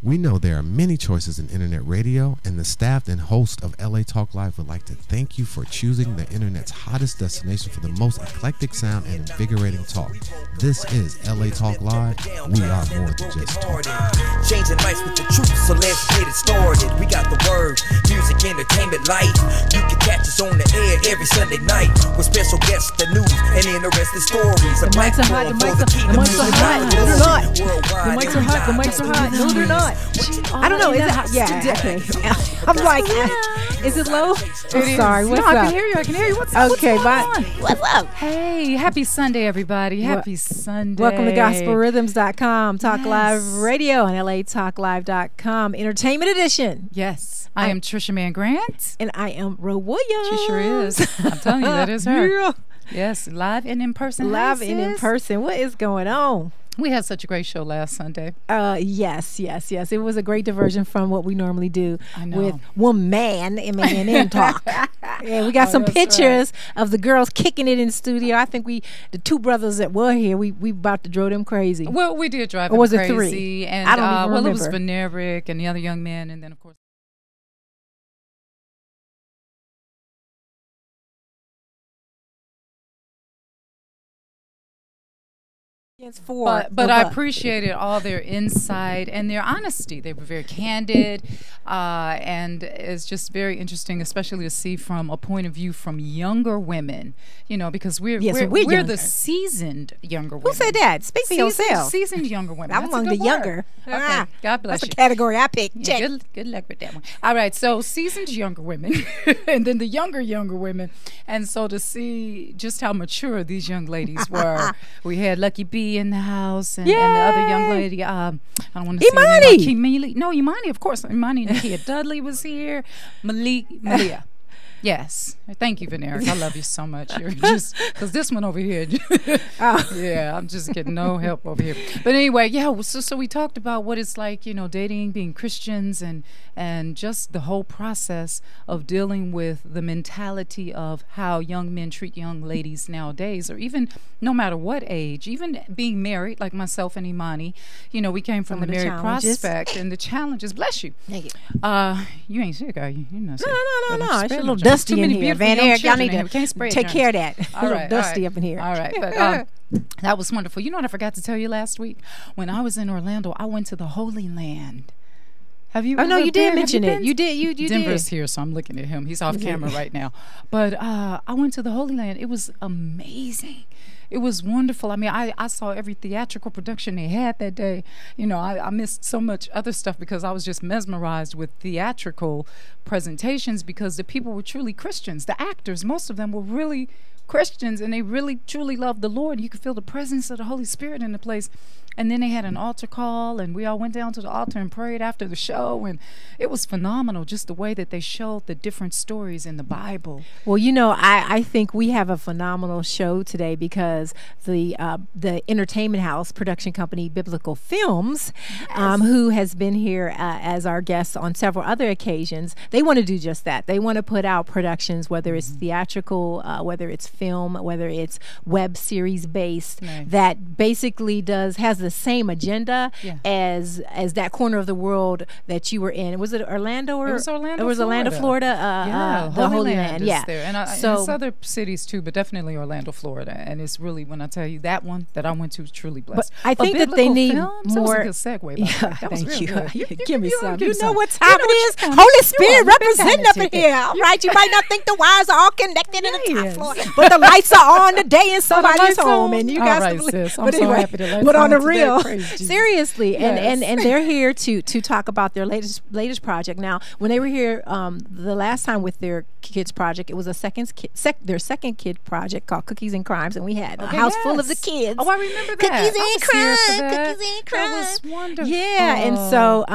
We know there are many choices in internet radio, and the staff and host of LA Talk Live would like to thank you for choosing the internet's hottest destination for the most eclectic sound and invigorating talk. This is LA Talk Live. We are more than just talk. Changing lives with the truth, so let's get it started. We got the word, music, entertainment, life. You can catch us on the air every Sunday night with special guests, the news, and interesting stories. The mics are hot. The mics are hot. The mics are hot. No, they're not. I don't know. Is it? Yeah. Okay. I'm like, is it low? I'm sorry. What's up? I can hear you. What's up? Okay, bye. What's up? Hey, happy Sunday, everybody. Happy Sunday. Welcome to GospelRhythms.com, Talk Live Radio, and LATalkLive.com, Entertainment Edition. Yes. I am Trisha Mann Grant. And I am Ro Williams. She sure is. I'm telling you, that is her. Yeah. Yes, live and in person. Live and in person. What is going on? We had such a great show last Sunday. Yes. It was a great diversion from what we normally do with woman and talk. Yeah, we got some pictures of the girls kicking it in studio. I think the two brothers that were here, we about to draw them crazy. Well, we did drive them crazy. Or was it three? And, I don't even remember. Well, it was Veneric and the other young man, and then of course. But I appreciated all their insight and their honesty. They were very candid, and it's just very interesting, especially to see from a point of view from younger women. You know, because we're the seasoned younger women. Who said that? Speak for yourself. Seasoned younger women. I'm among the younger. Okay, God bless you. That's a category I picked. Yeah, good luck with that one. All right, so seasoned younger women, and then the younger women, and so to see just how mature these young ladies were. We had Lucky B in the house. And the other young lady, I don't want to say Imani. No, Imani, of course. Imani Nakia Dudley was here. Malia. Yes. Thank you, Veneric. I love you so much. You're just, because this one over here, yeah, I'm just getting no help over here. But anyway, so we talked about what it's like, dating, being Christians, and just the whole process of dealing with the mentality of how young men treat young ladies nowadays, or even no matter what age, even being married, like myself and Imani. We came from the married prospect, and the challenges. Bless you. Thank you. You ain't sick, are you? You're not sick. No. It's a little dusty in here. Van Eric, y'all need to take care of that. All right, dusty up in here. All right, but that was wonderful. You know what I forgot to tell you last week? When I was in Orlando, I went to the Holy Land. Have you? Oh no, you did mention it. You did. You Denver's here, so I'm looking at him. He's off camera right now. But I went to the Holy Land. It was amazing. It was wonderful. I mean, I saw every theatrical production they had that day. I missed so much other stuff because I was just mesmerized with theatrical presentations, because the people were truly Christians. The actors, most of them were really Christians, and they really truly loved the Lord. You could feel the presence of the Holy Spirit in the place. And then they had an altar call, and we all went down to the altar and prayed after the show, and it was phenomenal, just the way that they showed the different stories in the Bible. Well, I think we have a phenomenal show today because the entertainment house production company Biblical Films, who has been here as our guest on several other occasions, they want to do just that. They want to put out productions, whether it's theatrical, whether it's film, whether it's web series based, that basically has the same agenda as that corner of the world that you were in. Was it Orlando? It was Orlando, Florida. The Holy Land. There. And it's other cities too, but definitely Orlando, Florida. And it's really, when I tell you, that one that I went to was truly blessed. But I think that they need more. That was a good segue. Thank you. Give me some. You know what time it is? Holy Spirit representing up in here. All right. You might not think the wires are all connected in the top floor, but the lights are on today in somebody's home, and you guys to believe. I'm so happy to but on the real. Seriously, and they're here to talk about their latest project. Now, when they were here the last time with their kids project, it was their second kid project called Cookies and Crimes, and we had a house full of the kids. Oh, I remember that. Cookies and Crimes. That was wonderful. Yeah, and so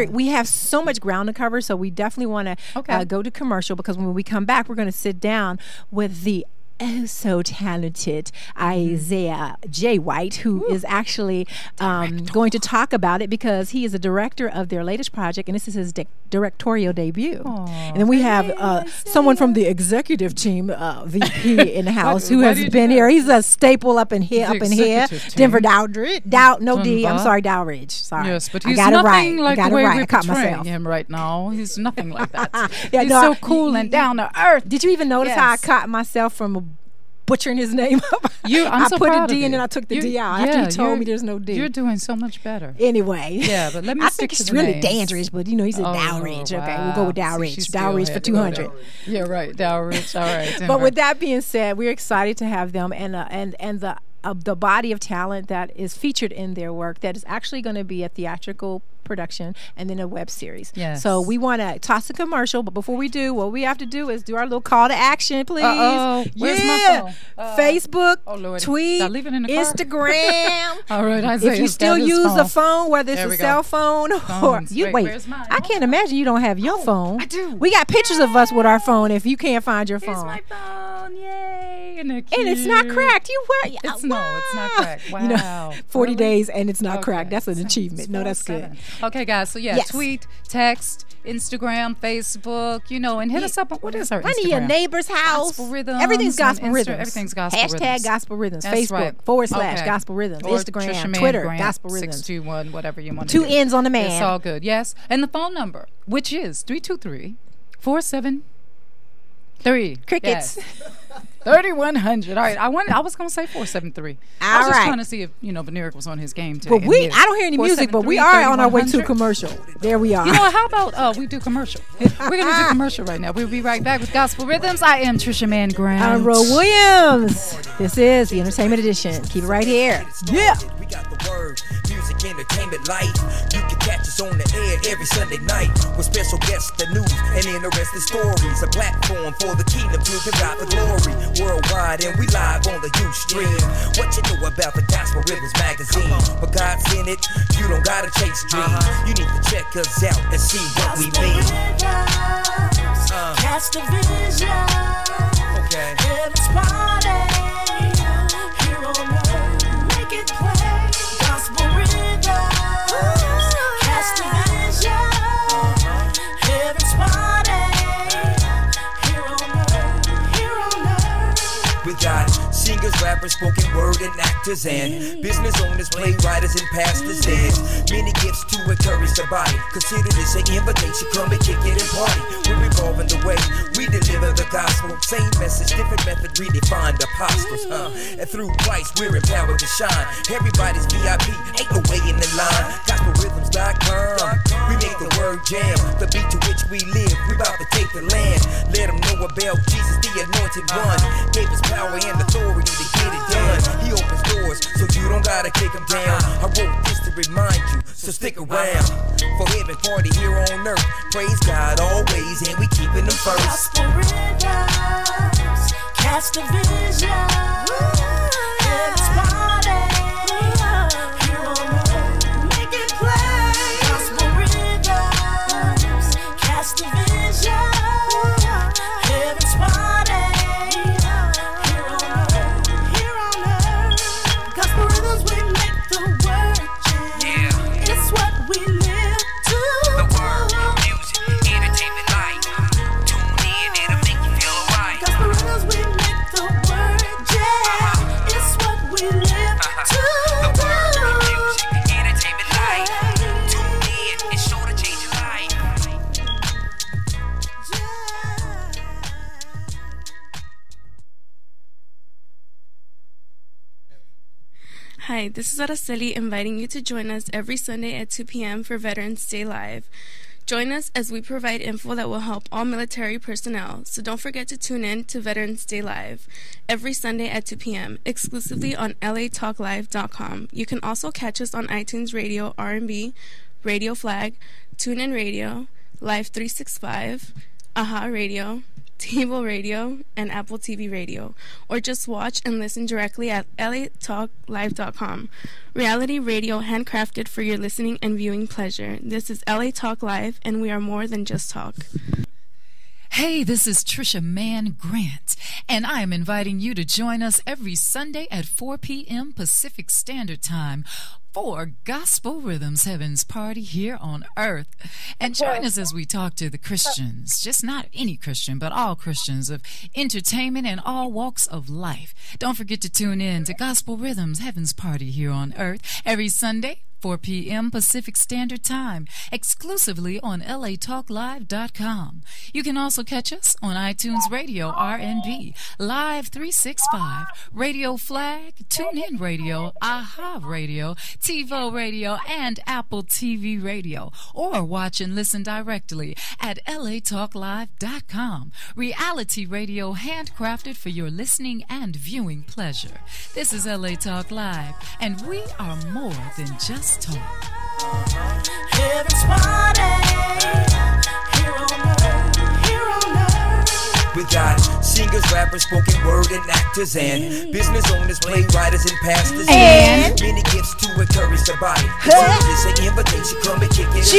we have so much ground to cover, so we definitely want to go to commercial, because when we come back, we're going to sit down with the so talented Isaiah J. White, who is actually going to talk about it, because he is a director of their latest project, and this is his directorial debut. Aw, And then we have someone from the executive team, VP in the house, who why has do you do been that? here. He's a staple up in here, The executive team. Denver Dowdridge. No D. I'm Denver. sorry, Dowdridge. Sorry. Yes, but I he's got it right. nothing like I got the way it right. we're I caught portraying myself. him right now. He's nothing like that. Yeah, He's no, so cool and down to earth. Did you even notice how I Yes. caught myself from butchering his name up? I'm I so put a proud D of and then you. I took the You- D out after yeah, he told you're- me there's no D. You're doing so much better. Anyway. Yeah, but let me I stick think to it's the really names. Dowdridge, but he's a Oh, Dowdridge. Okay, we'll go with wow. See, Dowdridge. she still Dowdridge had for to go 200. Yeah, right. Dowdridge. All right. But Denver. with that being said, we're excited to have them and the body of talent that is featured in their work that is actually going to be a theatrical production and then a web series. Yes. So we want to toss a commercial, but before we do, what we have to do is do our little call to action, please. Uh-oh. Where's my phone? Facebook, Oh, Lord. tweet, Did I leave it in the car? Instagram. All right, Isaiah. If you still use a phone, whether it's There a we go. cell phone or Phones. you Wait, wait, where's mine? I can't imagine you don't have your phone. I do. We got pictures of us with our phone. If you can't find your Here's phone, my phone. Yay. And and it's not cracked. You wear It's not cracked. Wow. You know, 40 Really? days and it's not Okay. cracked. That's an Seven, achievement. No, that's good. 7. Okay, guys. So, yeah, Yes. tweet, text, Instagram, Facebook, and hit us up. What is our Run to Instagram? your neighbor's house. Gospel Rhythms Everything's on gospel Insta- rhythms. everything's Gospel Hashtag Rhythms. gospel rhythms. That's Facebook right. / Okay. gospel rhythms. Or Instagram, Trisha Mann Twitter, Grant, gospel rhythms. 621, whatever you want to 2 do. N's on the man. It's all good. Yes. And the phone number, which is 323-473. Crickets. Yes. 3100. All right. I was going to say 473. I All was just right. trying to see if, Veneeric was on his game today. But and I he is. don't hear any music, but we are on our way to 473-3100. commercial. There we are. You know what? How about we do commercial? We're going to do commercial right now. We'll be right back with Gospel Rhythms. I am Trisha Mann Grant. I'm Ro Williams. This is the Entertainment Edition. Keep it right here. Yeah. We got the word, music, entertainment, life. You can catch us on the air every Sunday night with special guests, the news, and interesting stories. A platform for the kingdom to give God the glory. Worldwide, and we live on the Ustream. What you know about the Gospel Rhythms magazine? But God's in it, you don't gotta chase dreams. You need to check us out and see what we mean. Catch the vision. Okay. Heaven's party. Here on earth. Make it play. Gospel rhythms. Catch the vision. Heaven's party. Here on earth. Here on earth. We got singers, rappers, spoken word, and actors, and business owners, playwrights, and pastors. There's many gifts to encourage the body. Consider this an invitation, come and kick it and party. We're evolving the way we deliver the gospel. Same message, different method, redefined apostles. And through Christ, we're empowered to shine. Everybody's VIP, ain't no way in the line. GospelRhythms.com. We make the word jam, the beat to which we live. We about to take the land. Let them know about Jesus, the anointed one. Gave us power and authority to get it done. He opens doors, so you don't gotta kick them down. I wrote this to remind you, so stick around. For heaven party here on earth. Praise God always, and we keeping them first. Gospel rhythms. Catch the vision. Heaven's party. Here on earth. Make it play. Gospel rhythms. Catch the vision. Heaven's party. Here on earth. Here on earth. Gospel rhythms, we make the word jam. It's what we live to The do. word, music, entertainment, life. Tune in, it'll make you feel alright. Gospel rhythms, we make the word jam. It's what we live to The do. word, music, entertainment, life. Tune in, it's sure to change your life. Hi, this is Araceli inviting you to join us every Sunday at 2 p.m. for Veterans Day Live. Join us as we provide info that will help all military personnel, so don't forget to tune in to Veterans Day Live every Sunday at 2 p.m., exclusively on latalklive.com. You can also catch us on iTunes Radio, R&B, Radio Flag, TuneIn Radio, Live 365, AHA Radio, Table Radio, and Apple TV Radio, or just watch and listen directly at latalklive.com. Reality radio handcrafted for your listening and viewing pleasure. This is LA Talk Live, and we are more than just talk. Hey, this is Trisha Mann Grant, and I am inviting you to join us every Sunday at 4 p.m. Pacific Standard Time for Gospel Rhythms Heaven's Party here on Earth. And join us as we talk to the Christians, just not any Christian, but all Christians of entertainment and all walks of life. Don't forget to tune in to Gospel Rhythms Heaven's Party here on Earth every Sunday, 4 p.m. Pacific Standard Time, exclusively on latalklive.com. You can also catch us on iTunes Radio RNB, Live 365, Radio Flag, TuneIn Radio, AHA Radio, TiVo Radio, and Apple TV Radio. Or watch and listen directly at latalklive.com. Reality radio handcrafted for your listening and viewing pleasure. This is LA Talk Live, and we are more than just talk. Heaven's party, here on earth, here on earth. We got singers, rappers, spoken word, and actors, and business owners, playwriters, and pastors, And many gifts to encourage the body. It's an invitation, come and kick it.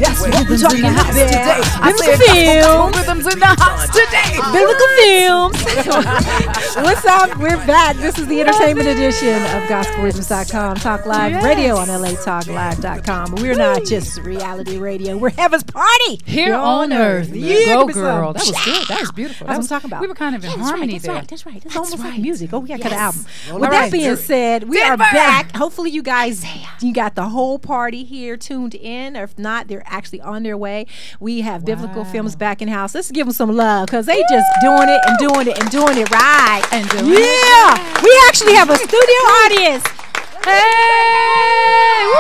That's what we're talking about today. Biblical Films. Rhythms in the house today. Biblical Films. What's up? We're back. This is the entertainment edition of GospelRhythms.com, Talk Live Radio on LATalkLive.com. We're not just reality radio. We're Heaven's Party Here on Earth. Yeah, Go, give me girl. some. That was good. That was beautiful. That's what I'm talking about. We were kind of in harmony there. That's right. It's almost like music. Oh, we got to cut an album. All With right. that being said, we are Denver. back. Hopefully, you guys, you got the whole party here tuned in. Or if not, they're actually on their way. We have Biblical Films back in house. Let's give them some love because they just doing it and doing it and doing it right. And doing yeah, it right. we actually have a studio audience. Hey! Woo!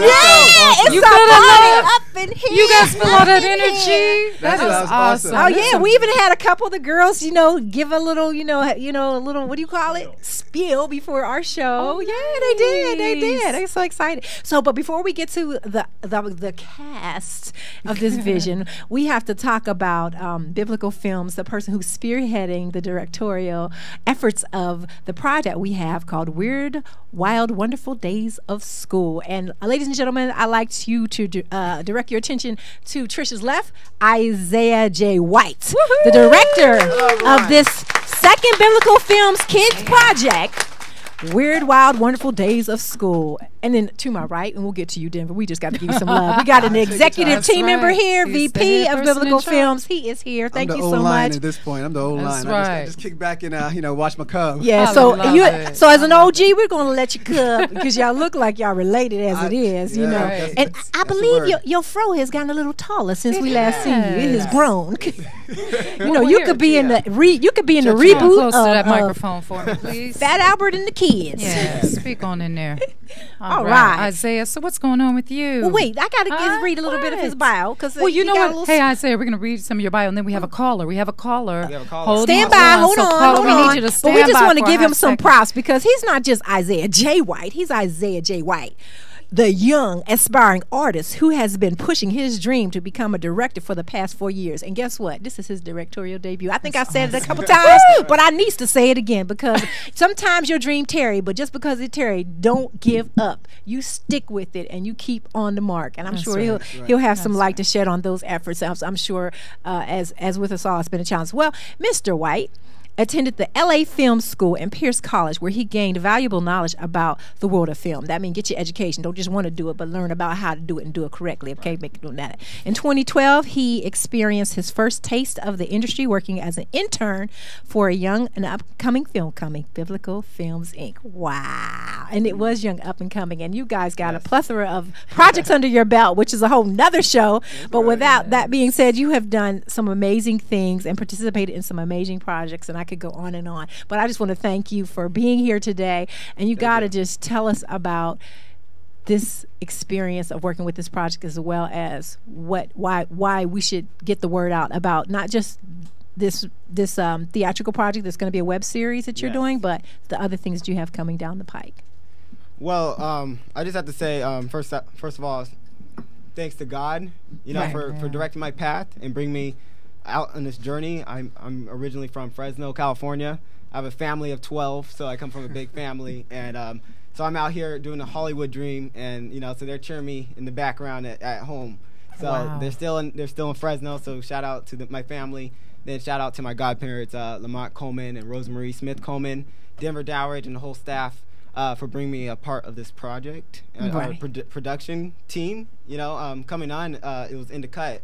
Yeah, it's You a feel that party up in here. You guys feel all that Up in here. energy? That is was awesome. awesome. Oh yeah, we even had a couple of the girls, give a little, a little, what do you call it? Spiel before our show. Oh, yeah, they did. nice. They're so excited. So, but before we get to the cast of this vision, we have to talk about Biblical Films, the person who's spearheading the directorial efforts of the project we have called Weird, Wild, Wonderful Days of School. And ladies and gentlemen, I'd like you to direct your attention to Trisha's left, Isaiah J. White, the director of this second Biblical Films Kids project, Weird, Wild, Wonderful Days of School. And then to my right, and we'll get to you, Denver. We just got to give you some love. We got an executive team member here, He's the VP head of person Biblical in charge. Films. He is here. Thank I'm you the so old line much. at this point. I'm the old That's line. right. I just kick back and watch my cub. Yeah, I so love you, it. so as an OG, we're gonna let you cub because y'all look like y'all related as it is, you yeah, know. Right. And that's I the believe word. your fro has gotten a little taller since we last seen you. It has has. grown. You know, Well, you here, could be in the you could be in the Come reboot close to that of microphone for me, please. Fat Albert and the Kids. Yeah, speak on in there. All right. Isaiah, so what's going on with you? Well, wait, I gotta read a little bit of his What? bio because Well, you know what? Hey, Isaiah, we're going to read some of your bio, and then we have a caller. We have a caller. Hold Stand on. by, hold So, on, caller, hold we on. need you to But stand we just by want to for a give him hot some second. props because he's not just Isaiah J. White. He's Isaiah J. White, the young, aspiring artist who has been pushing his dream to become a director for the past 4 years. And guess what? This is his directorial debut. I think I said it a couple times, but I need to say it again because sometimes your dream tarry, but just because it tarry, don't give up. You stick with it and you keep on the mark. And I'm That's sure right. he'll have some light to shed on those efforts. I'm sure, as with us all, it's been a challenge. Well, Mr. White attended the LA Film School and Pierce College, where he gained valuable knowledge about the world of film. That means get your education. Don't just want to do it, but learn about how to do it and do it correctly. Okay, make it doing that. In 2012, he experienced his first taste of the industry working as an intern for a young and upcoming film company, Biblical Films Inc. Wow. And it was young, up and coming. And you guys got a plethora of projects under your belt, which is a whole nother show. But without that being said, you have done some amazing things and participated in some amazing projects. And I could go on and on. But I just want to thank you for being here today. And you got to just tell us about this experience of working with this project, as well as why we should get the word out about not just this theatrical project that's going to be a web series that you're doing, but the other things that you have coming down the pike. Well, I just have to say, first of all, thanks to God, for directing my path and bring me out on this journey. I'm originally from Fresno, California. I have a family of 12, so I come from a big family, and so I'm out here doing the Hollywood dream, and so they're cheering me in the background at home. So they're still in Fresno. So shout out to my family. Then shout out to my godparents, Lamont Coleman and Rosemarie Smith Coleman, Denver Dowridge, and the whole staff for bringing me a part of this project. Our production team, coming on, it was in the cut.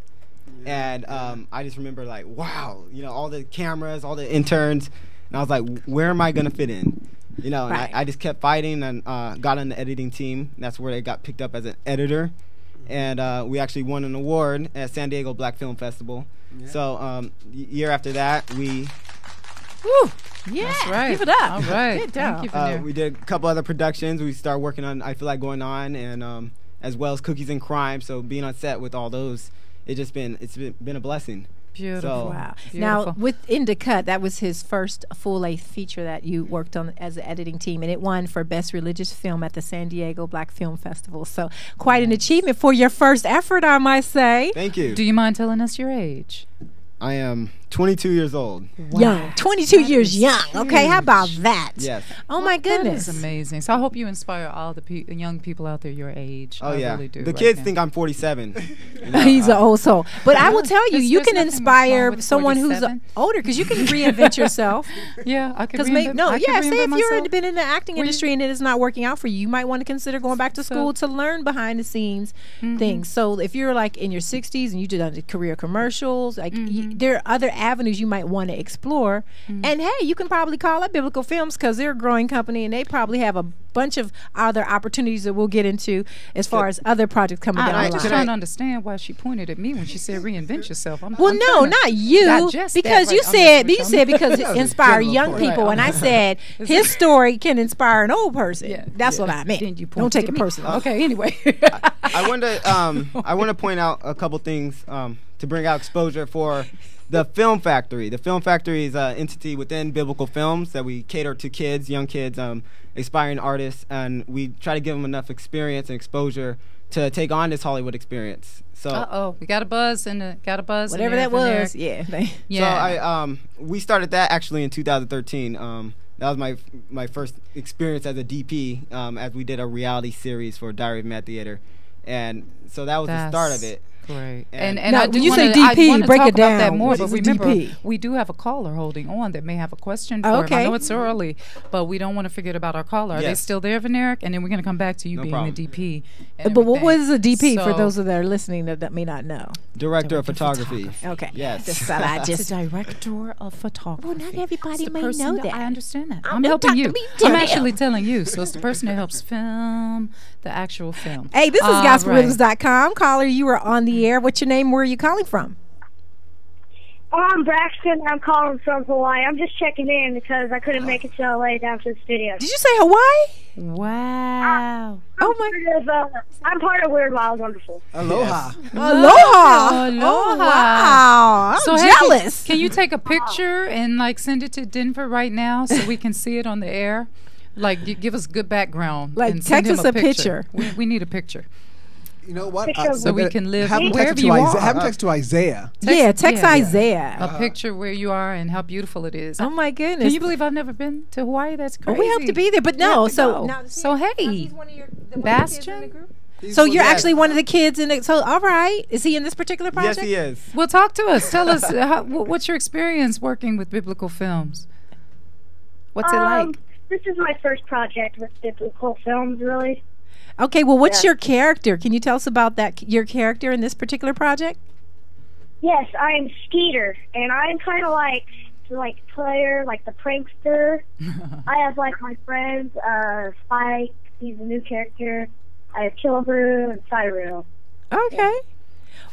And I just remember like, wow, all the cameras, all the interns. And I was like, where am I going to fit in? And I just kept fighting and got on the editing team. That's where I got picked up as an editor. And we actually won an award at San Diego Black Film Festival. Yeah. So year after that, we... Woo! Yeah, that's right. Give it up. All right. Good job. We did a couple other productions. We started working on I Feel Like Going On, and as well as Cookies and Crime. So being on set with all those, it's been a blessing. Beautiful. So, wow. Beautiful. Now, with In the Cut, that was his first full-length feature that you worked on as an editing team, and it won for Best Religious Film at the San Diego Black Film Festival. So quite an achievement for your first effort, I might say. Thank you. Do you mind telling us your age? I am 22 years old. Wow. Young. 22 years young. Okay, how about that? Yes. Oh, my goodness. That is amazing. So I hope you inspire all the young people out there your age. Oh, I yeah. really do The right kids now. think I'm 47. He's an old soul. But I will tell you, you There's can nothing wrong inspire with someone who's 47. older because you can reinvent yourself. Yeah, I could Because reinvent say if you've myself. been in the acting industry and it is not working out for you, you might want to consider going back to school to learn behind the scenes things. So if you're like in your 60s and you did career commercials, like there are other avenues you might want to explore. And hey, you can probably call up Biblical Films because they're a growing company and they probably have a bunch of other opportunities that we'll get into as far as other projects coming down the I'm line. just trying to understand why she pointed at me when she said reinvent yourself. No, not you. Because you said because it inspire young people, and I said his story can inspire an old person. Yeah, That's what I meant. Then you Don't pointed take at it me. personal. Okay, anyway. I want to point out a couple things to bring out exposure for the Film Factory. The Film Factory is an entity within Biblical Films that we cater to kids, young kids, aspiring artists, and we try to give them enough experience and exposure to take on this Hollywood experience. So we got a buzz and Whatever that was, yeah. So we started that actually in 2013. That was my first experience as a DP, as we did a reality series for Diary of a Mad Theater, and so that was the start of it. Great. And now, when you say DP, break it down. That more, What but is a remember, DP? we do have a caller holding on that may have a question for him. I know it's early, but we don't want to forget about our caller. Are they still there, Veneric? And then we're going to come back to you being the DP. But what is a DP for those that are listening that may not know? Director of photography. Okay. Yes. Just director of photography. Well, not everybody may person know that. I understand that. I'm I'm helping you. I'm I'm actually telling you. So it's the person that helps film the actual film. Hey, this is gospelrhythms.com. Caller, you are on the air. What's your name? Where are you calling from? I'm Braxton. I'm calling from Hawaii. I'm just checking in because I couldn't make it to LA down to the studio. Did you say Hawaii? Wow. I'm part of Weird, Wild, Wonderful. Aloha. Aloha. Aloha. Oh, wow. I'm jealous. Can you take a picture and send it to Denver right now so we can see it on the air? Give us good background. Like, and send text him us a picture. We need a picture. You know what? So we can live have him wherever text you are. Have him text to Isaiah. Text Isaiah. A picture where you are and how beautiful it is. Oh, my goodness. Can you believe I've never been to Hawaii? That's crazy. We have to be there, but no. So hey, Bastion. So you're actually one of the kids in it. So all right, is he in this particular project? Yes, he is. Well, talk to us. Tell us what's your experience working with Biblical Films. What's it like? This is my first project with Biblical Films, really. Okay, well, what's your character? Can you tell us about your character in this particular project? Yes, I'm Skeeter, and I'm kind of like Player, like the prankster. I have my friends, Spike, he's a new character. I have Killabrew and Cyril. Okay.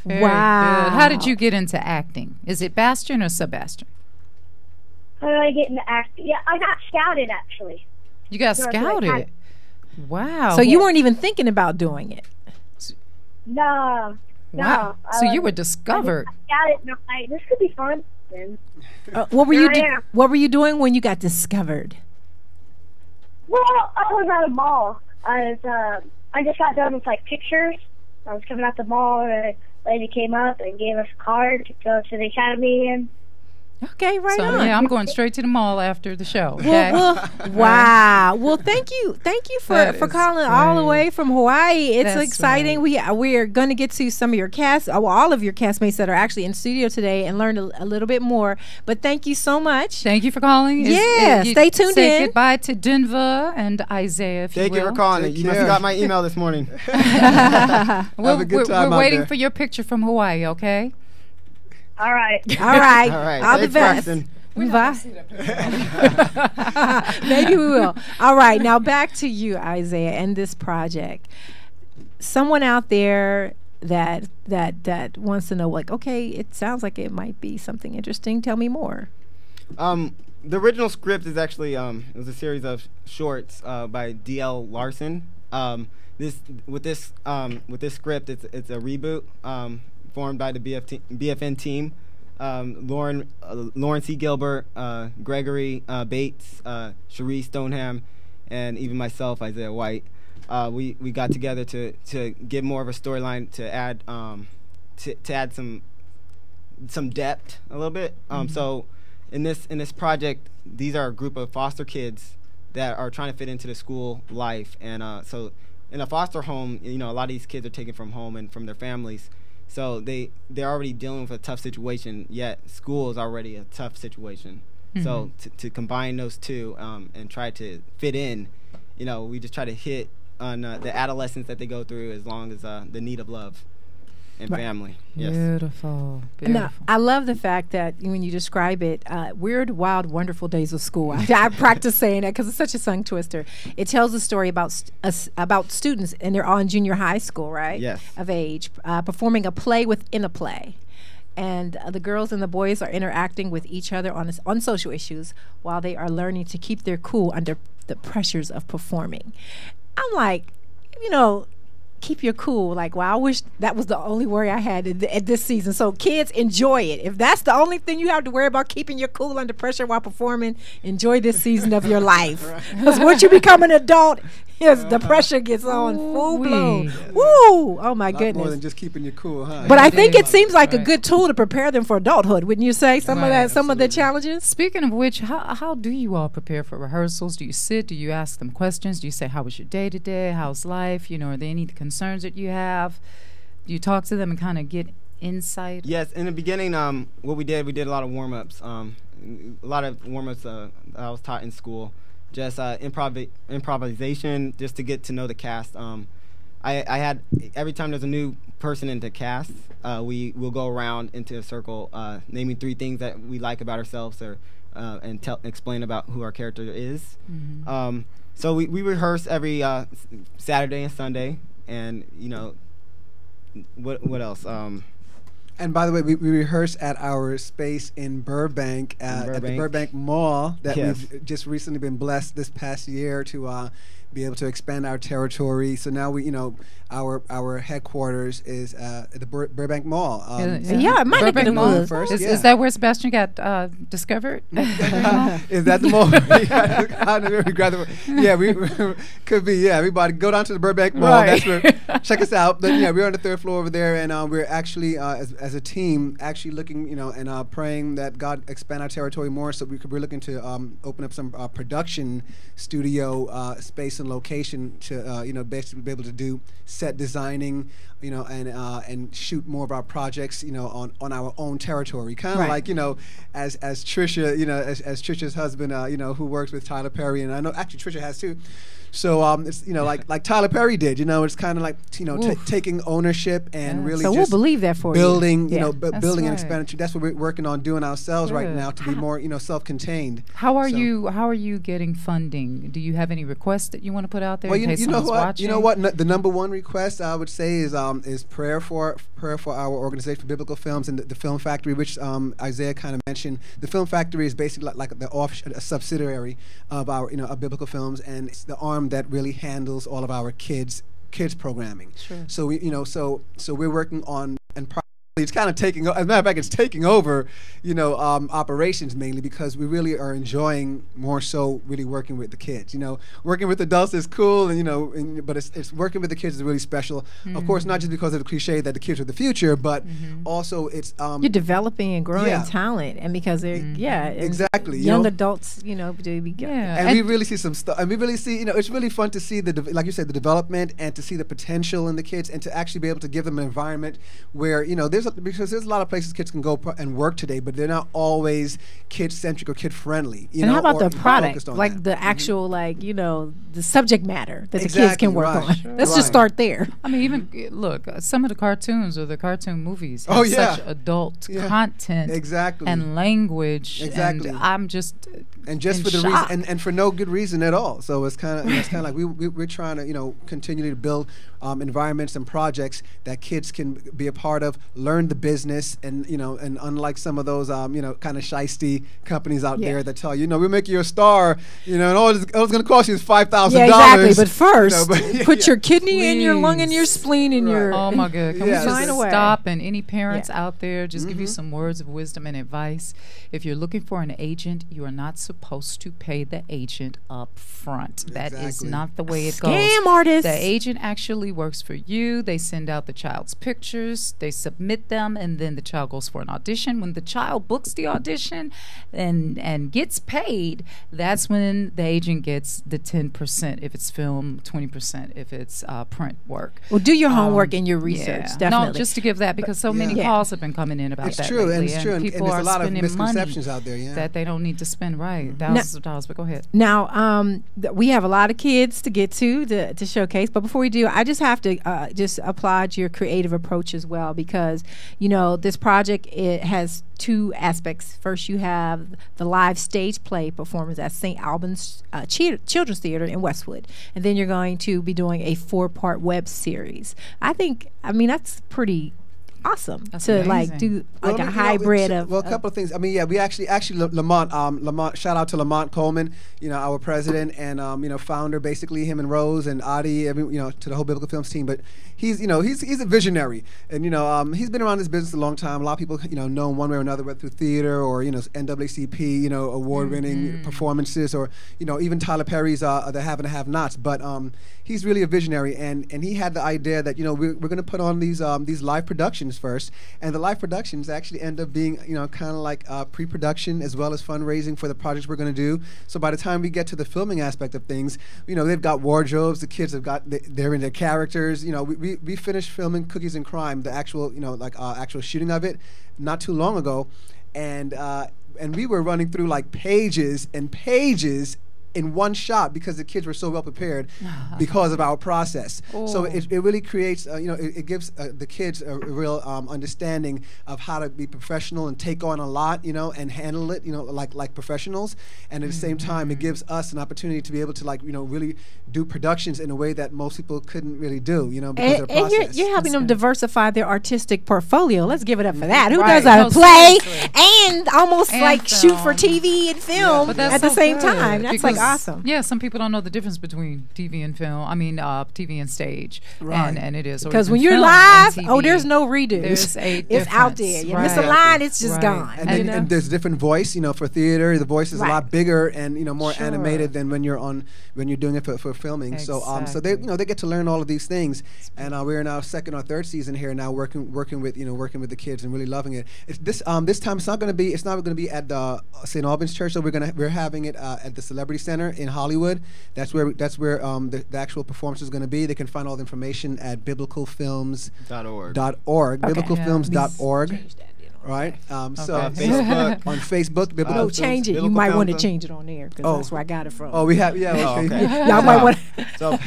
Very Wow. good. How did you get into acting? Is it Bastion or Sebastian? How did I get into acting? Yeah, I got scouted, actually. You got scouted? Wow. So you weren't even thinking about doing it? No. Wow. So you were discovered. I got it, and I'm like, this could be fun. What were you doing when you got discovered? Well, I was at a mall. I just got done with pictures. I was coming out the mall, and a lady came up and gave us a card to go to the academy. Okay, right So on. yeah, I'm going straight to the mall after the show. Well, Okay? wow. Well, thank you for That is calling all the great. way from Hawaii. It's That's exciting. right. We are going to get to some of your cast, all of your castmates that are actually in studio today, and learn a little bit more. But thank you so much. Thank you for calling. Yeah, stay tuned say in. goodbye to Denver and Isaiah. If Thank you will. for calling. Take You must care. have got my email this morning. Have a good time We're out waiting there. for your picture from Hawaii. Okay. All right. All right. All right. All the Thanks, best. Preston. Bye. Maybe we will. All right. Now back to you, Isaiah, and this project. Someone out there that wants to know, like, okay, it sounds like it might be something interesting. Tell me more. The original script is actually it was a series of shorts by D.L. Larson. With this script, it's a reboot formed by the BFN team. Lauren C. Gilbert, Gregory Bates, Cherie Stoneham, and even myself, Isaiah White. We got together to give more of a storyline, to add some depth a little bit. So in this project, these are a group of foster kids that are trying to fit into the school life, and so in a foster home, a lot of these kids are taken from home and from their families. So they're already dealing with a tough situation, yet school is already a tough situation. So to combine those two and try to fit in, we just try to hit on the adolescence that they go through, as long as the need of love and family. Yes. Beautiful. Now, I love the fact that when you describe it, weird, wild, wonderful days of school. I practice saying that because it's such a tongue twister. It tells a story about students, and they're all in junior high school, right? Yes. Of age, performing a play within a play. And the girls and the boys are interacting with each other on social issues while they are learning to keep their cool under the pressures of performing. I'm like, keep your cool. Like, well, I wish that was the only worry I had at this season. So kids, enjoy it. If that's the only thing you have to worry about, keeping your cool under pressure while performing, enjoy this season of your life. Because once you become an adult, yes, the pressure gets on full blown. Woo! Oh my A lot more goodness. than just keeping you cool, huh? But I think it seems like a good tool to prepare them for adulthood, wouldn't you say? Some Right, of the challenges. Speaking of which, how do you all prepare for rehearsals? Do you sit? Do you ask them questions? Do you say, how was your day today? How's life? Are there any concerns that you have? Do you talk to them and kind of get insight? Yes, in the beginning, what we did a lot of warm-ups. A lot of warm-ups I was taught in school. Just improvisation, just to get to know the cast. I had, every time there's a new person in the cast, we will go around into a circle, naming 3 things that we like about ourselves, and explain about who our character is. So we rehearse every Saturday and Sunday, and what else? And by the way, we rehearse at our space in Burbank, at the Burbank Mall that we've just recently been blessed this past year to be able to expand our territory. So now our headquarters is at the Burbank Mall. Yeah, it might have been Mall good. first. Is that where Sebastian got discovered? Is that the mall? Yeah, we could be. Yeah, everybody go down to the Burbank Mall. Right. That's where. Check us out. But yeah, we're on the 3rd floor over there, and we're actually as a team actually looking, and praying that God expand our territory more. So we're looking to open up some production studio space and location to basically be able to do set designing, and shoot more of our projects, on our own territory. Kind of like, as Trisha, as Trisha's husband, who works with Tyler Perry, and I know actually Trisha has too. So it's like Tyler Perry did. It's kind of like taking ownership and really so just we'll believe that for building. you. Building right. and expenditure. That's what we're working on doing ourselves right Good. now to be more self-contained. How are you getting funding? Do you have any requests that you want to put out there Well, in case you know someone's what? watching? You know what? The number one request I would say is prayer for our organization for biblical films and the Film Factory, which Isaiah kind of mentioned. The Film Factory is basically like a subsidiary of our of biblical films, and it's the arm that really handles all of our kids programming. Sure. So we so we're working on and It's kind of taking. As a matter of fact, it's taking over, operations mainly because we really are enjoying more so really working with the kids. Working with adults is cool, but it's working with the kids is really special. Of course, not just because of the cliche that the kids are the future, but also it's you're developing and growing talent, and because they're exactly young adults, and we really see some stuff, and we really see it's really fun to see like you said, the development and to see the potential in the kids, and to actually be able to give them an environment where because there's a lot of places kids can go and work today, but they're not always kid-centric or kid-friendly. And how about the product, like the actual, the subject matter that the kids can work on? Let's just start there. I mean, even look, some of the cartoons or the cartoon movies have such adult content, and language, and I'm just for the reason, and for no good reason at all. So it's kind of like we're trying to continually to build environments and projects that kids can be a part of, learn the business, and and unlike some of those kind of shisty companies out there that tell you, we'll make you a star, and all it's going to cost you is $5,000. Yeah, exactly. But first, put your kidney in your lung and your spleen in your. Oh my God! Can we just stop? And any parents out there, just give you some words of wisdom and advice. If you're looking for an agent, you are not supposed to pay the agent up front. That is not the way it goes. Scam artists. The agent actually works for you. They send out the child's pictures. They submit them, and then the child goes for an audition. When the child books the audition and gets paid, that's when the agent gets the 10% if it's film, 20% if it's print work. Well, do your homework and your research, definitely. No, just to give that, because so many calls have been coming in about that lately. And it's true, and people there's are a lot of spending misconceptions money out there, that they don't need to spend, thousands of dollars, but go ahead. Now, we have a lot of kids to get to showcase, but before we do, I just have to just applaud your creative approach as well, because, this project, it has two aspects. First, you have the live stage play performance at St. Albans Children's Theater in Westwood, and then you're going to be doing a 4-part web series. I mean, that's pretty awesome. That's amazing. Like do like a hybrid of. Well, a couple of things. I mean, we actually Lamont. Shout out to Lamont Coleman, our president and founder, basically him and Rose and Adi, to the whole Biblical Films team. But he's a visionary, and he's been around this business a long time. A lot of people know him one way or another, whether through theater or NAACP award-winning performances, or even Tyler Perry's The Have and Have Nots. But he's really a visionary, and he had the idea that we're going to put on these live productions first, and the live productions actually end up being kind of like pre-production as well as fundraising for the projects we're going to do. So by the time we get to the filming aspect of things, they've got wardrobes, the kids have got they're in their characters. We finished filming Cookies and Crime, the actual actual shooting of it, not too long ago, and we were running through like pages and pages in one shot because the kids were so well prepared because of our process. So it really creates, it gives the kids a real understanding of how to be professional and take on a lot, and handle it, like professionals. And at the same time, it gives us an opportunity to be able to really do productions in a way that most people couldn't really do, because of the process. And you're helping them diversify their artistic portfolio. Let's give it up for that. Who does a play and almost shoot for TV and film at the same time? That's awesome. Yeah, some people don't know the difference between TV and film. I mean, TV and stage. Right. And it is. Because when you're live, there's no redos. It's out there. You miss a line, it's just gone. And there's different voice. For theater, the voice is a lot bigger and more animated than when you're doing it for filming. Exactly. So they they get to learn all of these things. And we're in our second or third season here now, working with the kids and really loving it. This time it's not going to be at the St. Albans Church. So we're having it at the Celebrity Center in Hollywood. That's where the actual performance is going to be. They can find all the information at biblicalfilms.org. Biblicalfilms.org. Right. So on Facebook. On Facebook, Biblical change it. You might want to change it on there because that's where I got it from. Oh, we have okay. Y'all might want. So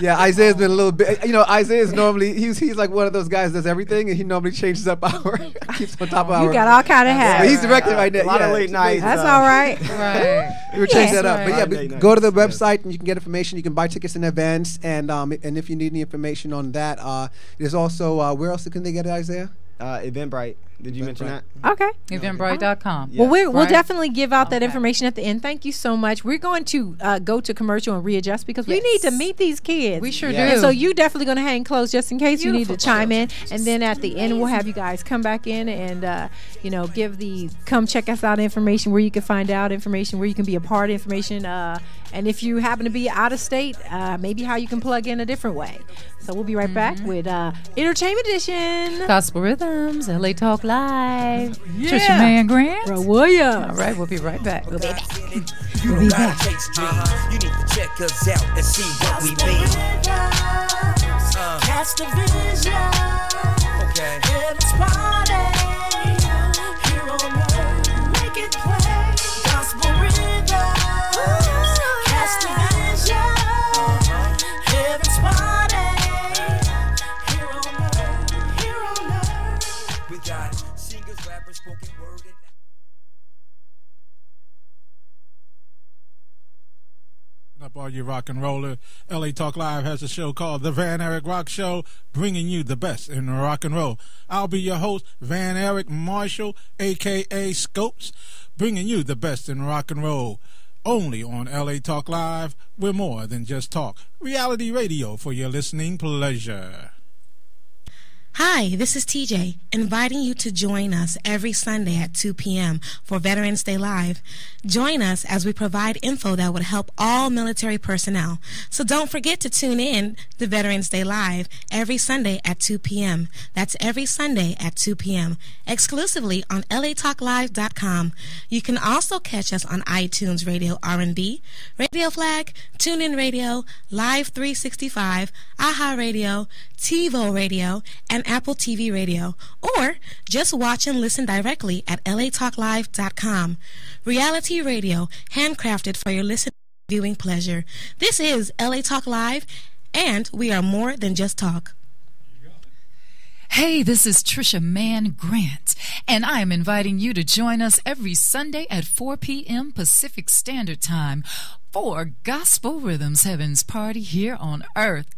Isaiah's been a little bit. Isaiah's normally he's like one of those guys that does everything, and he normally changes up our keeps on top of our. You got all kind of hats. He's directing right now. A lot of late nights. That's all right. Right. We will change that up. Right. But go to the website and you can get information. You can buy tickets in advance, and if you need any information on that, there's also where else can they get it, Isaiah? Eventbrite. Did you mention that? Okay. Eventbrite.com. Well, we'll Right. definitely give out that Okay. information at the end. Thank you so much. We're going to go to commercial and readjust because we need to meet these kids. We sure Yeah. do. And so you definitely going to hang close just in case you need to Beautiful chime in. And then at the end, we'll have you guys come back in and, give come check us out information where you can find out information, where you can be a part of information. And if you happen to be out of state, maybe how you can plug in a different way. So we'll be right back with Entertainment Edition. Gospel Rhythms, LA Talk Live. Trisha Mann Grant. Williams. All right, we'll be right back. You don't gotta chase dreams. You need to check us out and see what we mean. Catch the vision. Okay. Heaven's party. Here on earth, make it play. Gospel rhythms. Catch the vision. Heaven's party. Here on earth. We got singers, rappers, spoken word, and Up all you rock and roller. LA Talk Live has a show called The Van Eric Rock Show, bringing you the best in rock and roll. I'll be your host, Van Eric Marshall, a.k.a. Scopes, bringing you the best in rock and roll. Only on LA Talk Live. We're more than just talk. Reality radio for your listening pleasure. Hi, this is TJ, inviting you to join us every Sunday at 2 p.m. for Veterans Day Live. Join us as we provide info that would help all military personnel. So don't forget to tune in to Veterans Day Live every Sunday at 2 p.m. That's every Sunday at 2 p.m. exclusively on latalklive.com. You can also catch us on iTunes Radio R&B, Radio Flag, TuneIn Radio, Live 365, AHA Radio, TiVo Radio, and Apple TV Radio, or just watch and listen directly at latalklive.com. Reality radio, handcrafted for your listening and viewing pleasure. This is LA Talk Live, and we are more than just talk. Hey, this is Trisha Mann Grant, and I am inviting you to join us every Sunday at 4 p.m. Pacific Standard Time for Gospel Rhythms Heaven's Party here on earth.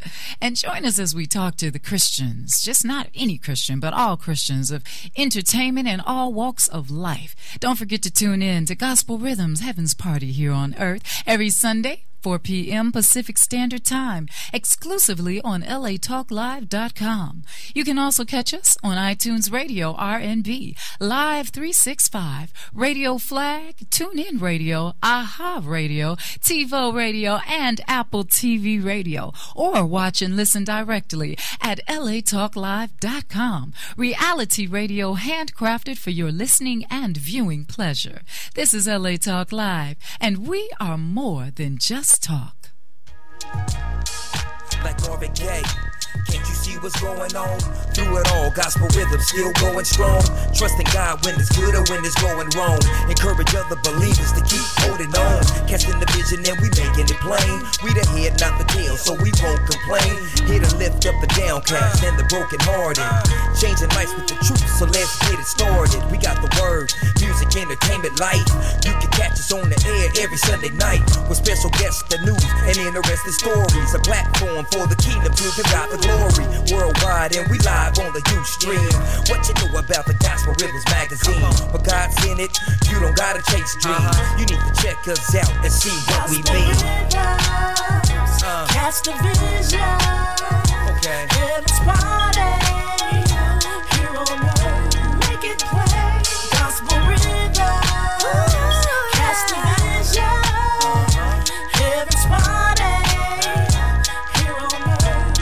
And join us as we talk to the Christians, just not any Christian, but all Christians of entertainment and all walks of life. Don't forget to tune in to Gospel Rhythms Heaven's Party here on earth every Sunday, 4 p.m. Pacific Standard Time, exclusively on latalklive.com. You can also catch us on iTunes Radio R&B, Live 365, Radio Flag, TuneIn Radio, AHA Radio, TiVo Radio, and Apple TV Radio, or watch and listen directly at latalklive.com. Reality radio handcrafted for your listening and viewing pleasure. This is LA Talk Live, and we are more than just talk. like Marvin Gaye. Can't you see what's going on? Through it all, gospel rhythm still going strong. Trusting God when it's good or when it's going wrong. Encourage other believers to keep holding on. Casting the vision and we making it plain. We the head, not the tail, so we won't complain. Here to lift up the downcast and the brokenhearted. Changing lives with the truth, so let's get it started. We got the word, music, entertainment, life. You can catch us on the air every Sunday night with special guests, the news, and interesting stories. A platform for the kingdom to give God the glory. Worldwide and we live on the Ustream. What you know about the Gospel Rhythms magazine? But God's in it, you don't gotta chase dreams. You need to check us out and see what we mean. Catch the vision. Okay. Heaven's party. Here on earth, make it play. Gospel rhythms. Catch the vision. Heaven's party. Here on earth.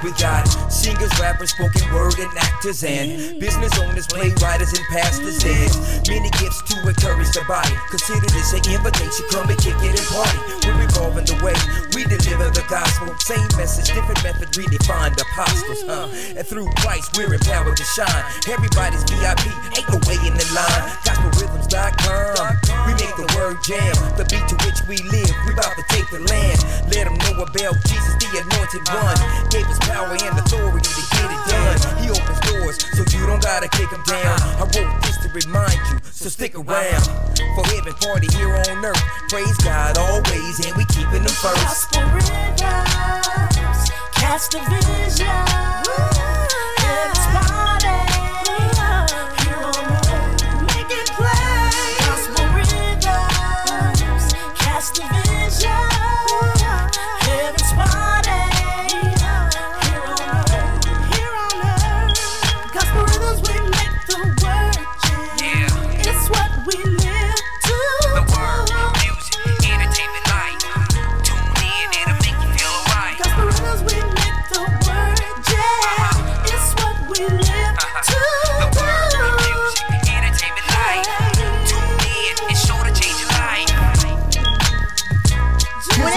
We got singers, rappers, spoken word, and actors, and business owners, playwrights, and pastors, and many gifts to encourage the body. Consider this an invitation, come and kick it and party. We're evolving the way we deliver the gospel. Same message, different method, redefined apostles. And through Christ, we're empowered to shine. Everybody's VIP, ain't no way in the line. GospelRhythms.com. We make the word jam, the beat to which we live. We about to take the land. Let them know about Jesus, the anointed one. Gave us power and authority to get it done. He opens doors, so you don't gotta kick them down. I wrote this to remind you, so stick around. For heaven party here on earth. Praise God always, and we keeping them first. Gospel rhythms. Catch the vision. Heaven's party.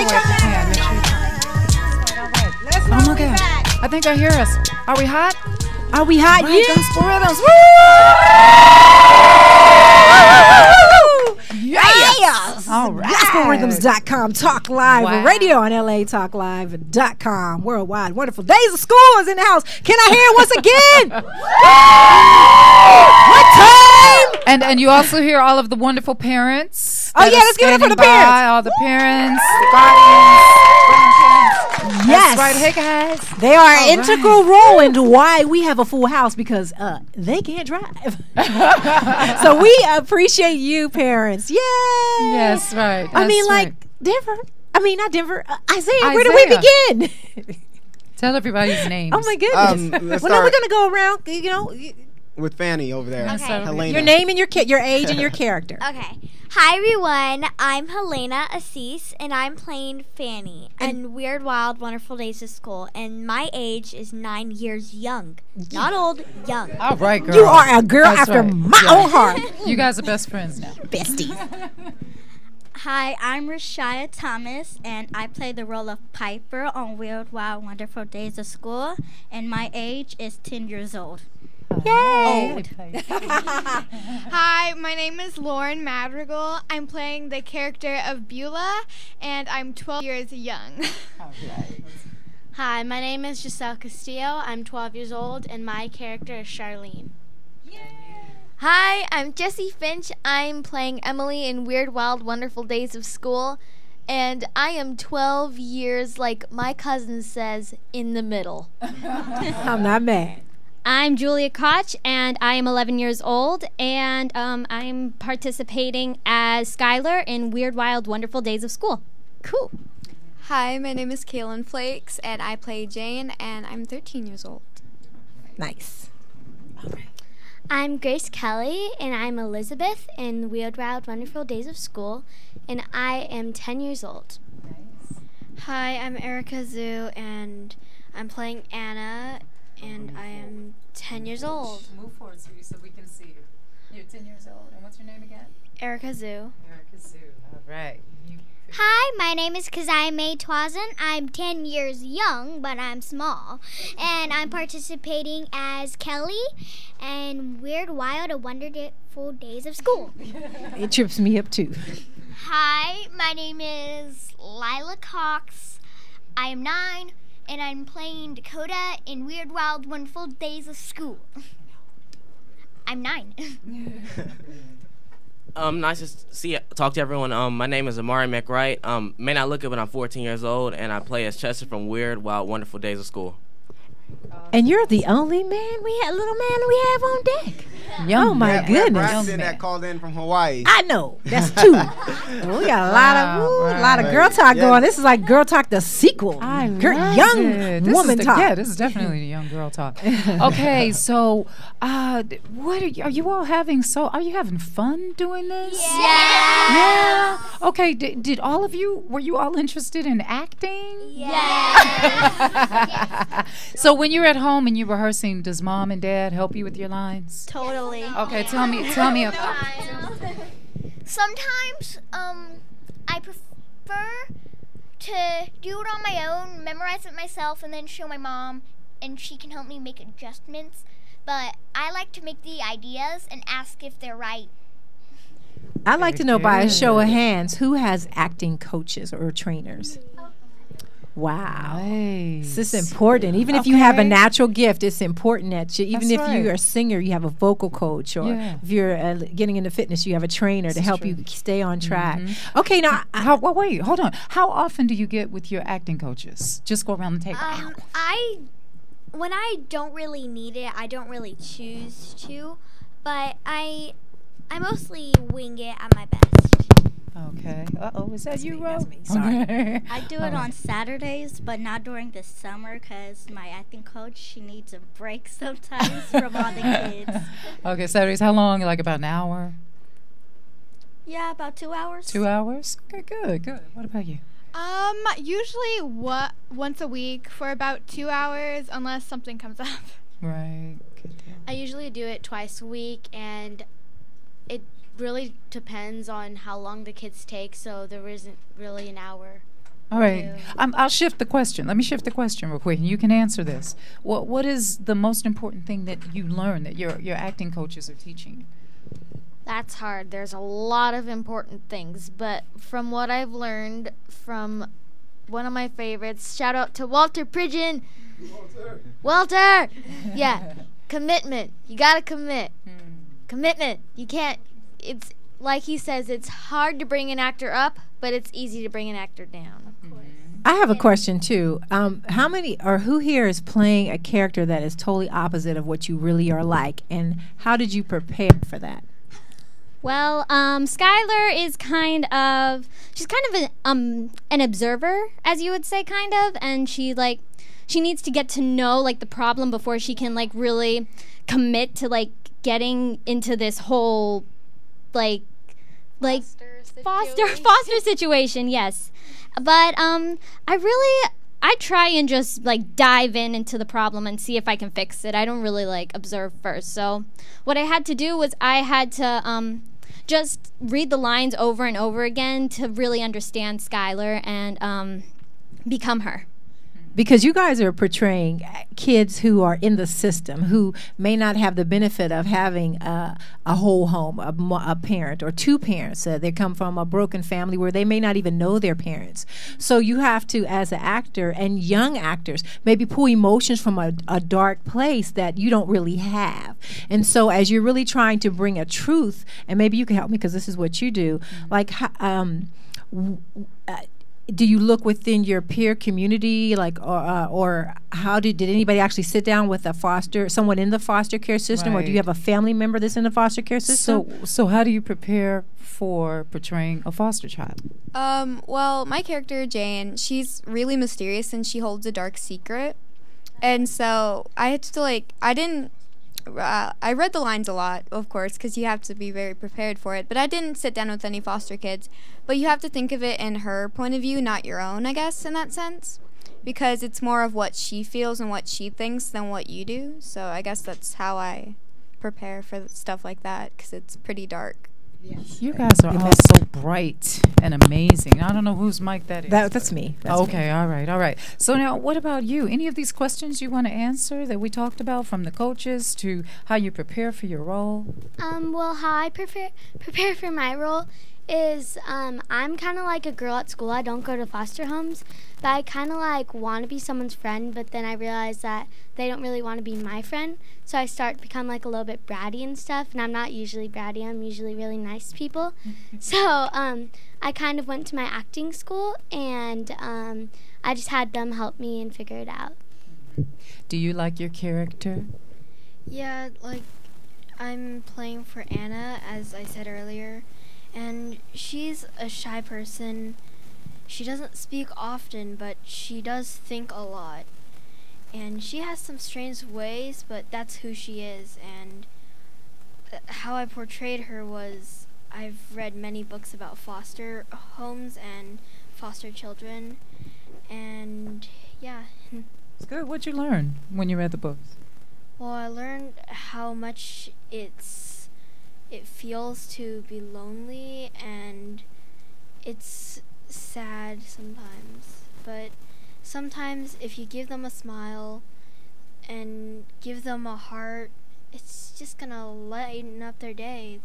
way if you can. Make sure you turn. All right. Oh my God. I think I hear us. Are we hot? Are we hot? Right, gospel rhythms. Woo! Yes! All right. GospelRhythms.com, Talk Live Radio on LATalkLive.com. Worldwide. Wonderful Days of School is in the house. Can I hear it once again? What time? And you also hear all of the wonderful parents. Oh, yeah, let's give it up for the parents. All the parents, the guardians, grandparents. Yes. That's right. Hey, guys. They are an integral role into why we have a full house because they can't drive. So we appreciate you, parents. Yay! Yes, right. I mean, right. like Denver. I mean, not Denver. Isaiah, where do we begin? Tell everybody's names. Oh, my goodness. Well, now we're going to go around, you know. With Fanny over there. Okay. Helena. Your name and your age and your character. Okay. Hi, everyone. I'm Helena Assis, and I'm playing Fanny in Weird, Wild, Wonderful Days of School. And my age is 9 years young. Not old, young. All right, girl. You are a girl That's after right. my own heart. You guys are best friends now. Besties. Hi, I'm Rashaya Thomas, and I play the role of Piper on Weird, Wild, Wonderful Days of School. And my age is 10 years old. Yay! Hi, my name is Lauren Madrigal. I'm playing the character of Beulah, and I'm 12 years young. Hi, my name is Giselle Castillo. I'm 12 years old, and my character is Charlene. Hi, I'm Jessie Finch. I'm playing Emily in Weird, Wild, Wonderful Days of School, and I am 12 years, like my cousin says, in the middle. I'm not mad. I'm Julia Koch, and I am 11 years old, and I'm participating as Skylar in Weird, Wild, Wonderful Days of School. Cool. Hi, my name is Kaylin Flakes, and I play Jane, and I'm 13 years old. Nice. I'm Grace Kelly, and I'm Elizabeth in Weird, Wild, Wonderful Days of School, and I am 10 years old. Hi, I'm Erica Zhu, and I'm playing Anna, and I am 10 years old. Move forward, sweetie, so we can see you. You're 10 years old. And what's your name again? Erica Zhu. Erica Zhu. All right. Hi, my name is Kazai May Twazin. I'm 10 years young, but I'm small. And I'm participating as Kelly in Weird, Wild, and Wonderful Days of School. It trips me up, too. Hi, my name is Lila Cox. I am 9. And I'm playing Dakota in Weird, Wild, Wonderful Days of School. I'm 9. Nice to talk to everyone. My name is Amari McWright. May not look it, but I'm 14 years old, and I play as Chester from Weird, Wild, Wonderful Days of School. And you're the only little man we have on deck. Young my goodness. Braxton that called in from Hawaii. I know. That's 2. We got a lot of girl talk going. This is like Girl Talk the sequel. Young woman talk. Yeah, this is definitely the young girl talk. Okay, so what are you all having? Are you having fun doing this? Yeah. Okay, did all of you, were you all interested in acting? Yeah. So when you're at home and you're rehearsing, does mom and dad help you with your lines? Totally. Okay, tell me about. Sometimes I prefer to do it on my own, memorize it myself, and then show my mom, and she can help me make adjustments. But I like to make the ideas and ask if they're right. I'd like to know by a show of hands who has acting coaches or trainers. Wow. Nice. This is important. Even if you have a natural gift, it's important that even if you're a singer, you have a vocal coach, or if you're getting into fitness, you have a trainer to help you stay on track. Okay, now wait, hold on. How often do you get with your acting coaches? Just go around the table. When I don't really need it, I don't really choose to, but I mostly wing it at my best. Okay. Is that you, Ro? That's me. Sorry. Okay. I do it on Saturdays, but not during the summer because my acting coach, she needs a break sometimes from all the kids. Okay, Saturdays. How long? Like about an hour? Yeah, about 2 hours. 2 hours? Okay, good. What about you? Usually once a week for about 2 hours, unless something comes up. Right. I usually do it twice a week, and it really depends on how long the kids take, so there isn't really an hour. All right. I'll shift the question. Let me shift the question real quick, and you can answer this. What is the most important thing that you learn that your acting coaches are teaching you? That's hard. There's a lot of important things, but from what I've learned from one of my favorites, shout out to Walter Pridgeon. Walter! Yeah. Commitment. You gotta commit. Commitment. You can't. It's like he says, it's hard to bring an actor up, but it's easy to bring an actor down. I have a question too. How many or who here is playing a character that is totally opposite of what you really are like, and how did you prepare for that? Well, Skylar is she's kind of an observer, as you would say, kind of, and she needs to get to know like the problem before she can like really commit to like getting into this whole foster situation. Yes, but I try and just like dive into the problem and see if I can fix it. I don't really like observe first. So what I had to do was I had to just read the lines over and over again to really understand Skylar and become her. Because you guys are portraying kids who are in the system, who may not have the benefit of having a whole home, a parent or two parents. They come from a broken family where they may not even know their parents. So you have to, as an actor and young actors, maybe pull emotions from a dark place that you don't really have. And so as you're really trying to bring a truth, and maybe you can help me because this is what you do, like do you look within your peer community, like, or how did anybody actually sit down with someone in the foster care system, or do you have a family member that's in the foster care system? So how do you prepare for portraying a foster child? Well, my character Jane, she's really mysterious and she holds a dark secret, and so I had to I read the lines a lot, of course, because you have to be very prepared for it. But I didn't sit down with any foster kids. But you have to think of it in her point of view, not your own, I guess, in that sense. Because it's more of what she feels and what she thinks than what you do. So I guess that's how I prepare for stuff like that, because it's pretty dark. Yes. You guys are all so bright and amazing. I don't know whose mic that is. That's me. Okay, all right. So now, what about you? Any of these questions you want to answer that we talked about, from the coaches to how you prepare for your role? Well, how I prepare for my role is I'm kind of like a girl at school. I don't go to foster homes, but I kind of like want to be someone's friend, but then I realize that they don't really want to be my friend, so I start to become like a little bit bratty and stuff, and I'm not usually bratty. I'm usually really nice people. So I kind of went to my acting school, and I just had them help me and figure it out. Do you like your character? Yeah, like I'm playing for Anna, as I said earlier. And she's a shy person. She doesn't speak often, but she does think a lot. And she has some strange ways, but that's who she is. And how I portrayed her was, I've read many books about foster homes and foster children. And yeah. It's good. What'd you learn when you read the books? Well, I learned how much it feels to be lonely, and it's sad sometimes, but sometimes if you give them a smile and give them a heart, it's just gonna lighten up their day.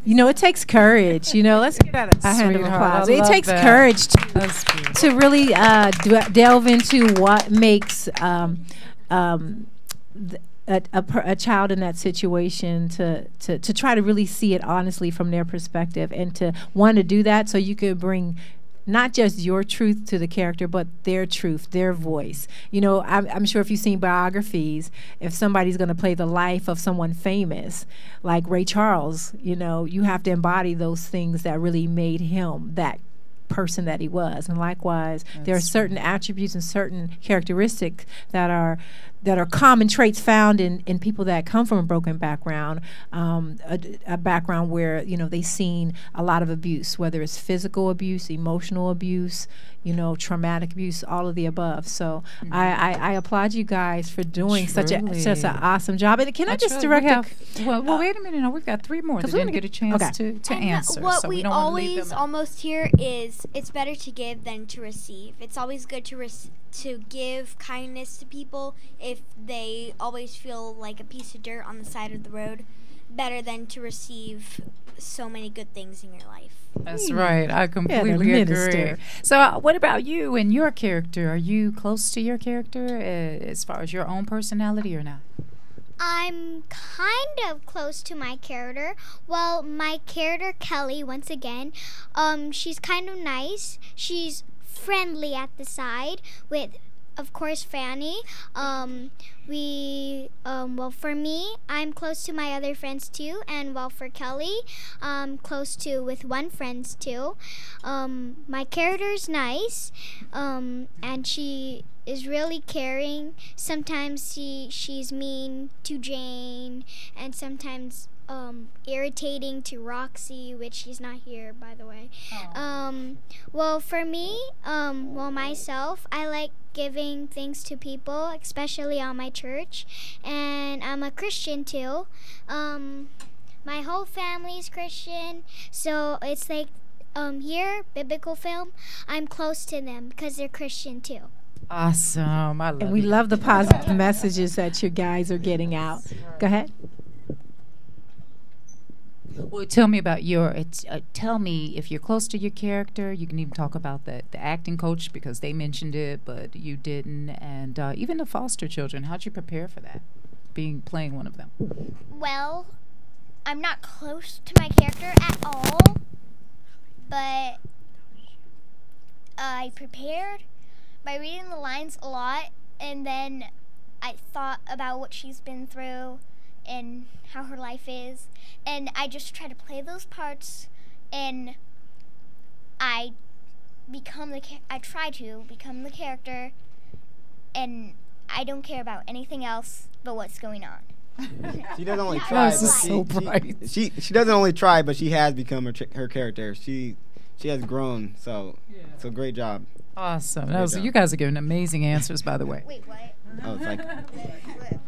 It takes courage. Let's get out a hand of applause. It takes courage to really delve into what makes a child in that situation to try to really see it honestly from their perspective, and to want to do that so you could bring not just your truth to the character, but their truth, their voice. I'm sure if you've seen biographies, if somebody's going to play the life of someone famous, like Ray Charles, you have to embody those things that really made him that person that he was. And likewise, there are certain attributes and certain characteristics that are common traits found in people that come from a broken background, a background where they've seen a lot of abuse, whether it's physical abuse, emotional abuse, traumatic abuse, all of the above. So I applaud you guys for doing such an awesome job. And can I just direct? Well, wait a minute. No, we've got three more that didn't get a chance to answer. What so we don't always almost hear is it's better to give than to receive. It's always good to give kindness to people if they always feel like a piece of dirt on the side of the road, better than to receive so many good things in your life. That's right. I completely agree. So, what about you and your character? Are you close to your character as far as your own personality or not? I'm kind of close to my character. Well, my character, Kelly, once again, she's kind of nice. She's friendly at the side with, of course, Fanny. Well, for me, I'm close to my other friends too, and well, for Kelly, close to with one friends too. My character's nice, and she is really caring. Sometimes she's mean to Jane, and sometimes irritating to Roxy, which she's not here, by the way. Well, for me, myself, I like giving things to people, especially on my church, and I'm a Christian too. My whole family's Christian, so it's like here, biblical film, I'm close to them because they're Christian too. Awesome. I love And we love the positive messages that you guys are getting out. Go ahead. Well, tell me about tell me if you're close to your character. You can even talk about the acting coach, because they mentioned it, but you didn't. And even the foster children, how'd you prepare for that, playing one of them? Well, I'm not close to my character at all, but I prepared by reading the lines a lot, and then I thought about what she's been through and how her life is, and I just try to play those parts, and I try to become the character, and I don't care about anything else but what's going on. She doesn't only try, she doesn't only try, but she has become her character. She has grown, so great job. Awesome. You guys are giving amazing answers, by the way. Wait, what? Oh, it's like okay.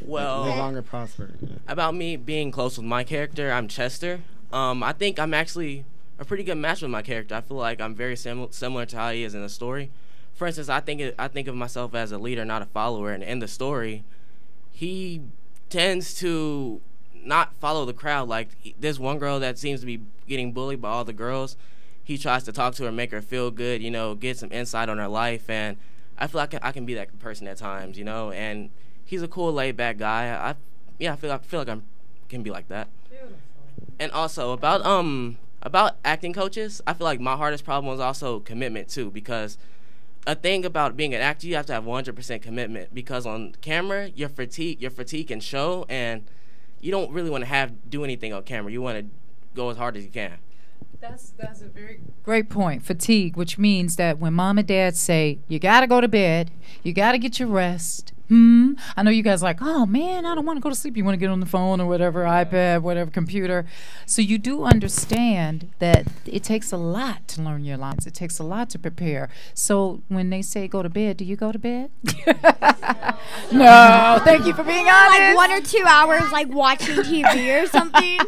Well, live longer, prosper. Yeah. About me being close with my character, I'm Chester. I think I'm actually a pretty good match with my character. I feel like I'm very similar to how he is in the story. For instance, I think of myself as a leader, not a follower. And in the story, he tends to not follow the crowd. Like, there's one girl that seems to be getting bullied by all the girls. He tries to talk to her, make her feel good, get some insight on her life. And I feel like I can be that person at times, and he's a cool, laid-back guy. I feel like I can be like that. Beautiful. And also about acting coaches, I feel like my hardest problem was also commitment too, because a thing about being an actor, you have to have 100% commitment, because on camera your fatigue can show, and you don't really want to do anything on camera. You want to go as hard as you can. That's a very great point. Fatigue, which means that when mom and dad say you got to go to bed, you got to get your rest. I know you guys are like, oh man, I don't want to go to sleep. You want to get on the phone or whatever, iPad, whatever, computer. So you do understand that it takes a lot to learn your lines. It takes a lot to prepare. So when they say go to bed, do you go to bed? No, thank you for being honest. Like 1 or 2 hours, like watching TV or something.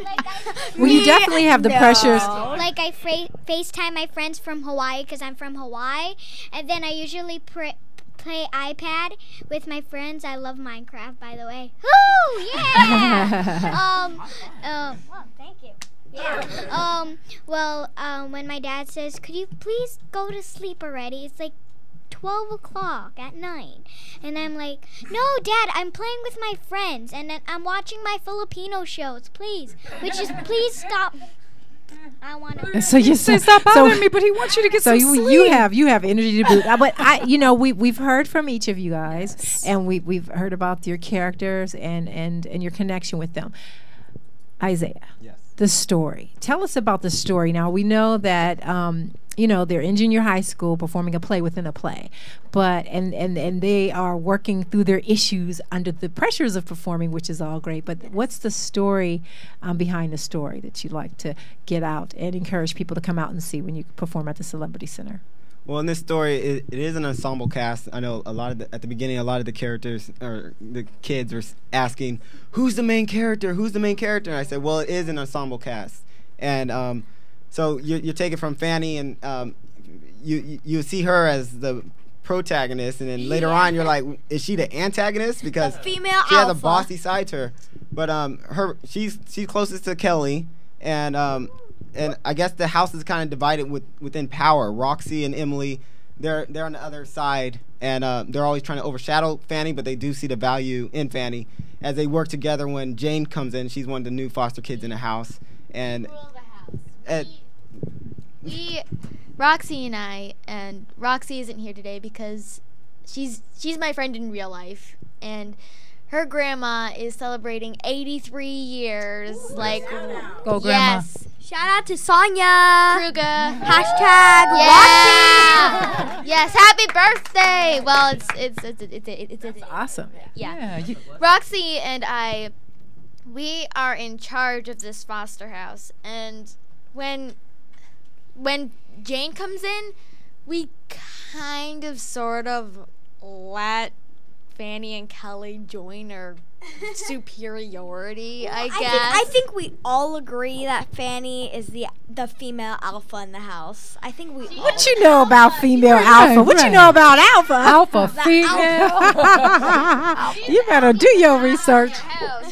Well, you definitely have the pressures. Like I FaceTime my friends from Hawaii because I'm from Hawaii, and then I usually play iPad with my friends. I love Minecraft, by the way. Woo! Yeah! Thank you. Yeah. When my dad says, could you please go to sleep already? It's like 12 o'clock at night. And I'm like, no, Dad, I'm playing with my friends. And then I'm watching my Filipino shows, please. Please stop. I want to. So you say stop bothering me, but he wants you to get some sleep. You have energy to boot. But we've heard from each of you guys, and we've heard about your characters and your connection with them. Isaiah, yes. The story. Tell us about the story. Now we know that they're in junior high school performing a play within a play, but and they are working through their issues under the pressures of performing, which is all great. But what's the story behind the story that you'd like to get out and encourage people to come out and see when you perform at the Celebrity Center? Well, in this story, it is an ensemble cast. I know at the beginning, a lot of the characters or the kids were asking, "Who's the main character? Who's the main character?" And I said, "Well, it is an ensemble cast." And So you're taken from Fanny, and you see her as the protagonist, and then later on you're like, is she the antagonist because The female she has a alpha. bossy side to her? But she's closest to Kelly, and I guess the house is kind of divided within power. Roxy and Emily, they're on the other side, and they're always trying to overshadow Fanny, but they do see the value in Fanny as they work together. When Jane comes in, she's one of the new foster kids in the house, and Roxy and Roxy isn't here today because she's my friend in real life, and her grandma is celebrating 83 years. Go, Grandma. Yes. Shout out to Sonia. Kruger. Hashtag Yeah. Yes, happy birthday. Well, it's awesome. Yeah. Roxy and I, we are in charge of this foster house, and when Jane comes in, we kind of sort of let Fanny and Kelly join her superiority, I guess. I think we all agree that Fanny is the female alpha in the house. I think we. What you know about female alpha? What you know about alpha? Alpha female. You better do your research.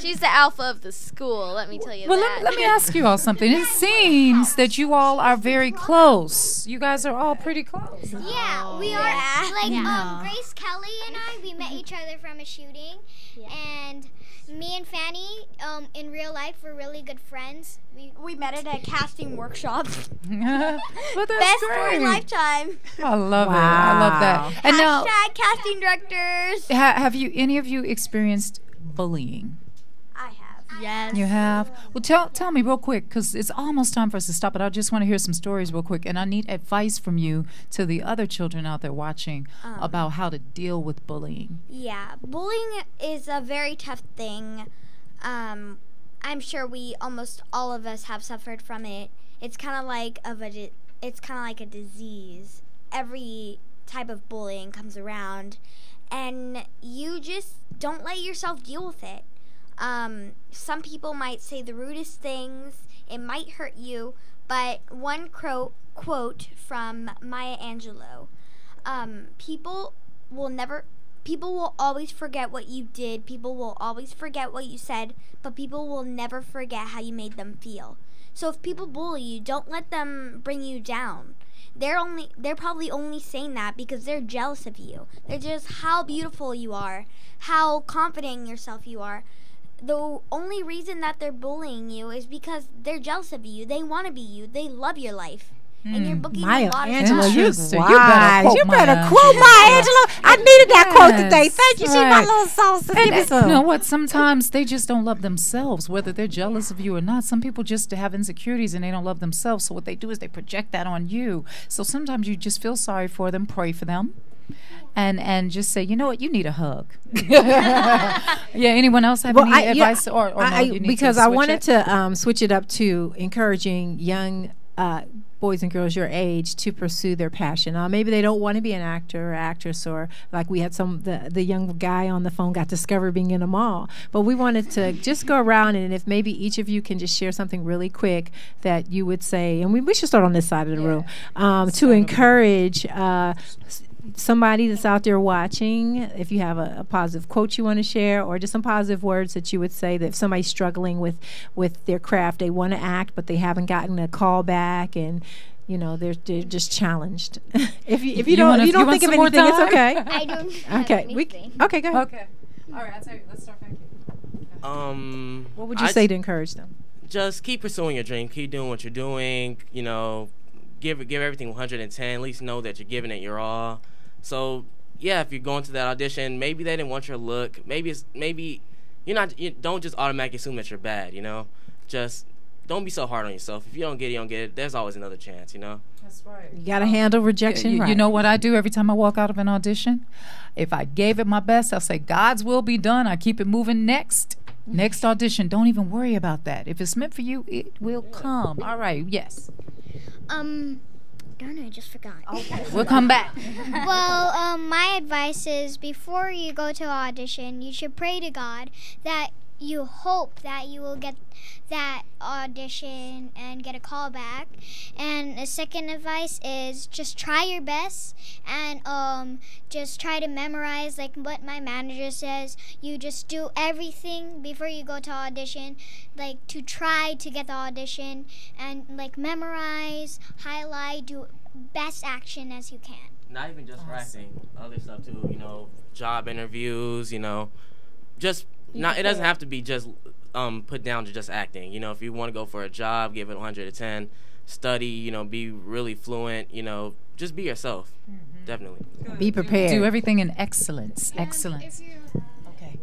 She's the alpha of the school, let me tell you Well, that. let me ask you all something. It seems that you all are very close. You guys are all pretty close. Yeah, we are. Like Grace Kelly and I, we met each other from a shooting, and me and Fanny, in real life, we're really good friends. We met at a casting workshop. Well, that's Best great. for a lifetime. I love it. I love that. And now, Hashtag casting directors. have you any of you experienced bullying? I have. Yes. You have? Well, tell me real quick, because it's almost time for us to stop, but I just want to hear some stories real quick, and I need advice from you to the other children out there watching about how to deal with bullying. Yeah, bullying is a very tough thing. I'm sure almost all of us have suffered from it. It's kind of like a disease. Every type of bullying comes around, and you just don't let yourself deal with it. Some people might say the rudest things. It might hurt you, but one quote from Maya Angelou: people will always forget what you did. People will always forget what you said, but people will never forget how you made them feel. So if people bully you, don't let them bring you down. They're probably only saying that because they're jealous of you. They're just how beautiful you are, how confident in yourself you are. The only reason that they're bullying you is because they're jealous of you. They want to be you. They love your life. And you're booking a lot of Angelou, you Interesting. wise. You better quote Maya Angelou. I needed that quote today. Thank you. She's my little sauce. And you know what? Sometimes they just don't love themselves, whether they're jealous of you or not. Some people just have insecurities and they don't love themselves. So what they do is they project that on you. So sometimes you just feel sorry for them, pray for them, and just say, you know what, you need a hug. Yeah. Anyone else have any advice or no, you need because to I switch wanted it? to switch it up to encouraging young boys and girls your age to pursue their passion. Maybe they don't want to be an actor or actress, or like we had the young guy on the phone got discovered being in a mall. But we wanted to just go around, and if maybe each of you can just share something really quick that you would say, and we should start on this side of the room, to encourage somebody that's out there watching. If you have a positive quote you want to share, or just some positive words that you would say that if somebody's struggling with their craft, they want to act but they haven't gotten a call back, and they're just challenged. if you don't think of anything, it's okay. I don't okay, okay, go ahead. Okay. All right, I'll tell you. Let's start back here. What would you say to encourage them? Just keep pursuing your dream. Keep doing what you're doing. Give everything 110. At least know that you're giving it your all. So yeah, if you're going to that audition, maybe they didn't want your look. Maybe you don't just automatically assume that you're bad. Just don't be so hard on yourself. If you don't get it, you don't get it. There's always another chance. That's right. You got to handle rejection. You know what I do every time I walk out of an audition? If I gave it my best, I'll say, God's will be done. I keep it moving next audition. Don't even worry about that. If it's meant for you, it will come. All right. Yes. Darn it, I just forgot. Okay. We'll come back. Well, my advice is before you go to audition, you should pray to God that you hope that you will get that audition and get a call back. And the second advice is just try your best and just try to memorize like what my manager says. You just do everything before you go to audition, like to try to get the audition, and like memorize, highlight, do best action as you can. Not even just for acting, other stuff too. You know, job interviews. You know, just not. It doesn't have to be just put down to just acting. You know, if you want to go for a job, give it 110. Study. You know, be really fluent. You know, just be yourself. Definitely. Be prepared. Do everything in excellence. Excellence.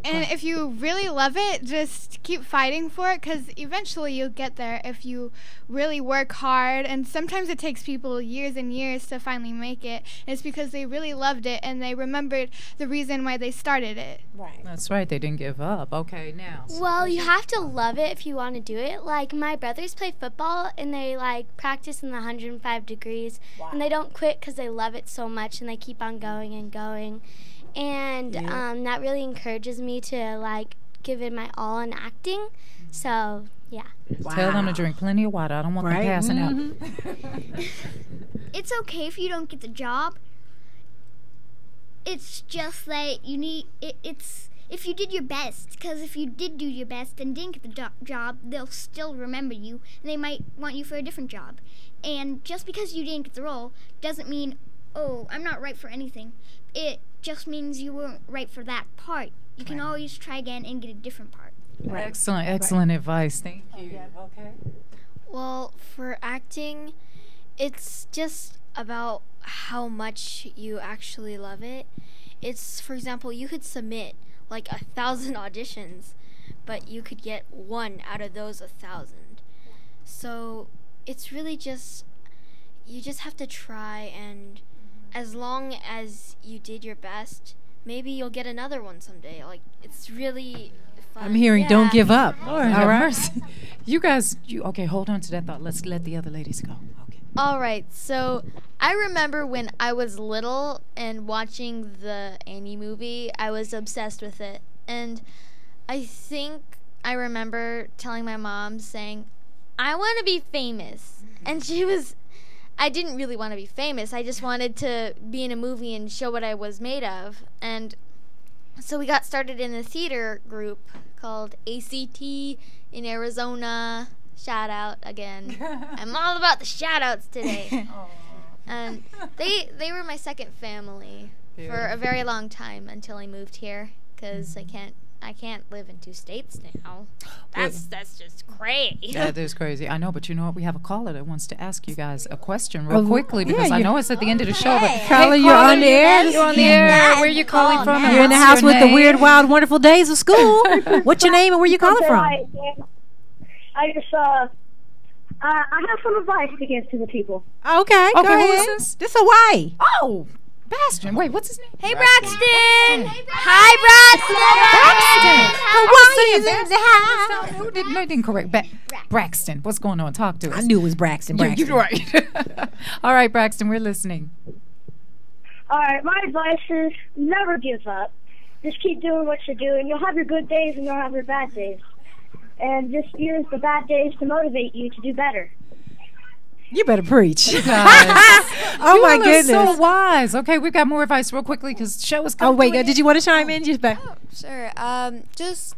And if you really love it, just keep fighting for it, because eventually you'll get there if you really work hard. And sometimes it takes people years and years to finally make it. It's because they really loved it and they remembered the reason why they started it. Right. That's right. They didn't give up. Okay, now. Well, you have to love it if you want to do it. Like, my brothers play football, and they, like, practice in the 105 degrees. Wow. And they don't quit because they love it so much, and they keep on going and going. And that really encourages me to, like, give it my all in acting. So, yeah. Wow. Tell them to drink plenty of water. I don't want them passing out. It's okay if you don't get the job. It's just that you need it's if you did your best, because if you did do your best and didn't get the job, they'll still remember you, and they might want you for a different job. And just because you didn't get the role doesn't mean, oh, I'm not right for anything. It just means you weren't right for that part. You can always try again and get a different part. Right. Excellent advice. Thank you. Okay. Well, for acting, it's just about how much you actually love it. It's, for example, you could submit like 1,000 auditions, but you could get one out of those 1,000. So it's really just, you just have to try, and as long as you did your best, maybe you'll get another one someday. Like, it's really fun. I'm hearing don't give up. All right. You guys, okay, hold on to that thought. Let's let the other ladies go. Okay. All right, so I remember when I was little and watching the Annie movie, I was obsessed with it. And I think I remember telling my mom, saying, I want to be famous. And I didn't really want to be famous. I just wanted to be in a movie and show what I was made of. And so we got started in a theater group called ACT in Arizona. Shout out again. I'm all about the shout outs today. And they were my second family for a very long time until I moved here, because I can't live in 2 states now. That's just crazy. That is crazy. I know, but you know what? We have a caller that wants to ask you guys a question real quickly, because I know it's at the end of the show. But Caller, you're on the air. You're on the air. Where are you calling from? You're in the house with the weird, wild, wonderful days of school. What's your name and where you calling from? I just I have some advice to give to the people. Okay, go ahead. Who is this? This Hawaii. Oh, Bastion. Wait, what's his name? Hey, Braxton. Hi, Braxton. Braxton. No, I didn't correct. Braxton. What's going on? Talk to us. I knew it was Braxton. You're right. All right, Braxton, we're listening. All right, my advice is never give up. Just keep doing what you're doing. You'll have your good days and you'll have your bad days. And just use the bad days to motivate you to do better. You better preach. You Oh my goodness. So wise. Okay, we've got more advice real quickly because the show is coming. Oh wait, did you want to chime in? Sure. Just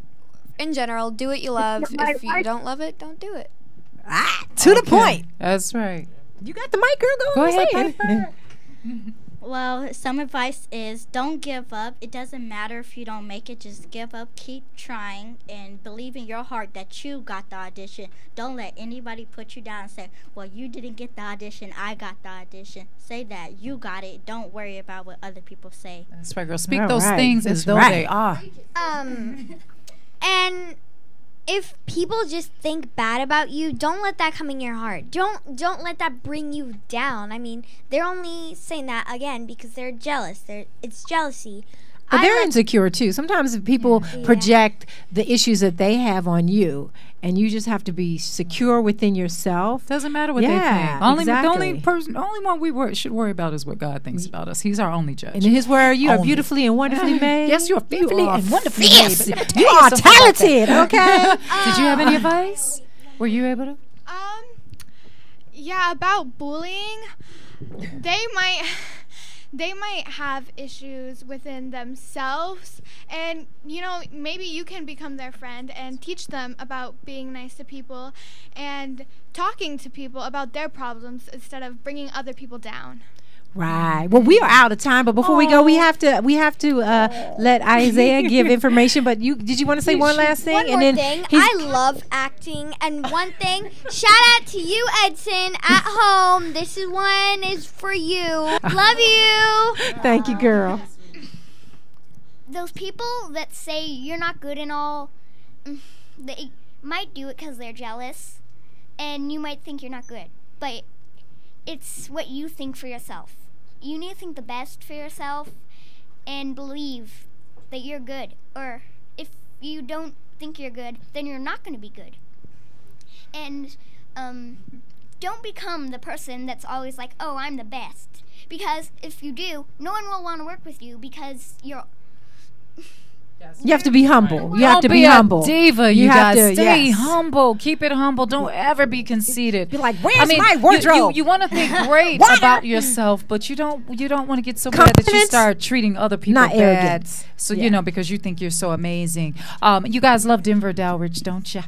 in general, do what you love. If you don't love it, don't do it. To the point. That's right. You got the mic, girl. Go ahead, Piper. Well, some advice is don't give up. It doesn't matter if you don't make it. Just give up. Keep trying and believe in your heart that you got the audition. Don't let anybody put you down and say, well, you didn't get the audition. I got the audition. Say that you got it. Don't worry about what other people say. That's right, girl. Speak those things as though they are. And if people just think bad about you, don't let that come in your heart. Don't let that bring you down. I mean, they're only saying that again because they're jealous. It's jealousy. But they're insecure too. Sometimes people project the issues that they have on you, and you just have to be secure within yourself. Doesn't matter what they think. The only one we should worry about is what God thinks about us. He's our only judge. And in His word, you are beautifully and wonderfully made. Yes, you are fearfully and wonderfully made. You are talented. Okay. Did you have any advice? Were you able to? Yeah, about bullying, they might have issues within themselves, and maybe you can become their friend and teach them about being nice to people and talking to people about their problems instead of bringing other people down. Right. Well, we are out of time, but before we go, we have to let Isaiah give information. But did you want to say one last thing? One more thing. I love acting, and one thing. Shout out to you, Edson, at home. This one is for you. Love you. Thank you, girl. Those people that say you're not good and all, they might do it because they're jealous, and you might think you're not good, but it's what you think for yourself. You need to think the best for yourself and believe that you're good. Or if you don't think you're good, then you're not going to be good. And don't become the person that's always like, oh, I'm the best. Because if you do, no one will want to work with you because you're... You have to be humble. You have to be be humble. Diva, you guys. Stay humble. Keep it humble. Don't ever be conceited. Be like, where's my wardrobe? You want to think great about yourself, but you don't want to get so bad that you start treating other people not bad. Arrogance. So because you think you're so amazing. You guys love Denver Dalrich, don't you?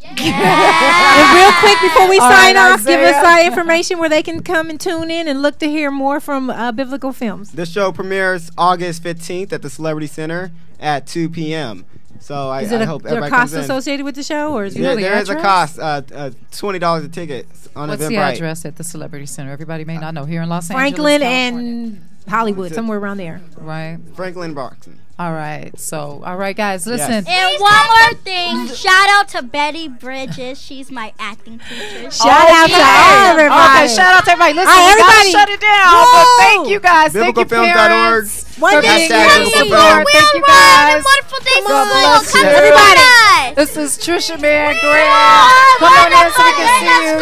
And real quick before we sign off, Isaiah. give us information where they can come and tune in and look to hear more from Biblical Films. The show premieres August 15th at the Celebrity Center at 2 p.m. So I hope everybody cost comes in. associated with the show, or is there is a cost, $20 a ticket on What's Eventbrite. the address at the Celebrity Center? Everybody may not know. Here in Los Angeles, Franklin California. and Hollywood, somewhere around there. Right. Franklin Boxing. All right. So, all right, guys, listen. And one more thing. Shout out to Betty Bridges. She's my acting teacher. Shout out to everybody. Okay, shout out to everybody. Listen, All right, we gotta everybody. shut it down. But thank you guys. Thank you, BiblicalFilm.org. parents. One for day, being one here. day, Support. Thank you guys. Wonderful day God school. bless Come you. to Everybody. us. This is Trisha, man. Graham. Come on in so we can see you.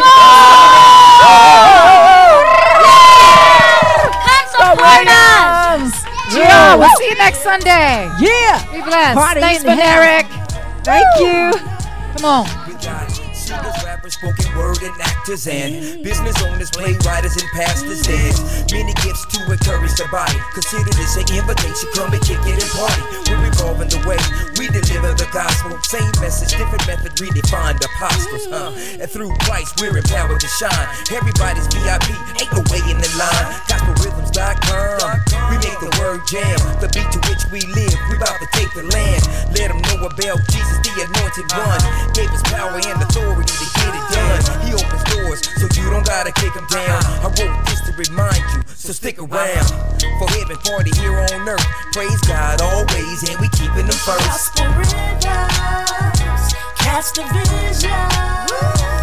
Come support us. Yeah, we'll see you next Sunday. Yeah. Be blessed. Party Thanks, in hell. Eric. Thank you. Come on. Singers, rappers, spoken word, and actors, and business owners, playwrights, and pastors. There's many gifts to encourage the body. Consider this an invitation, come and kick it and party. We're evolving the way we deliver the gospel. Same message, different method, redefined apostles. And through Christ, we're empowered to shine. Everybody's VIP, ain't no way in the line. GospelRhythms.com. We make the word jam, the beat to which we live. We about to take the land. Let them know about Jesus, the anointed one. Gave us power and authority to get it done. He opens doors, so you don't gotta kick them down. I wrote this to remind you, so stick around. For heaven party here on earth. Praise God always, and we keeping them first. Gospel rhythms, cast a vision.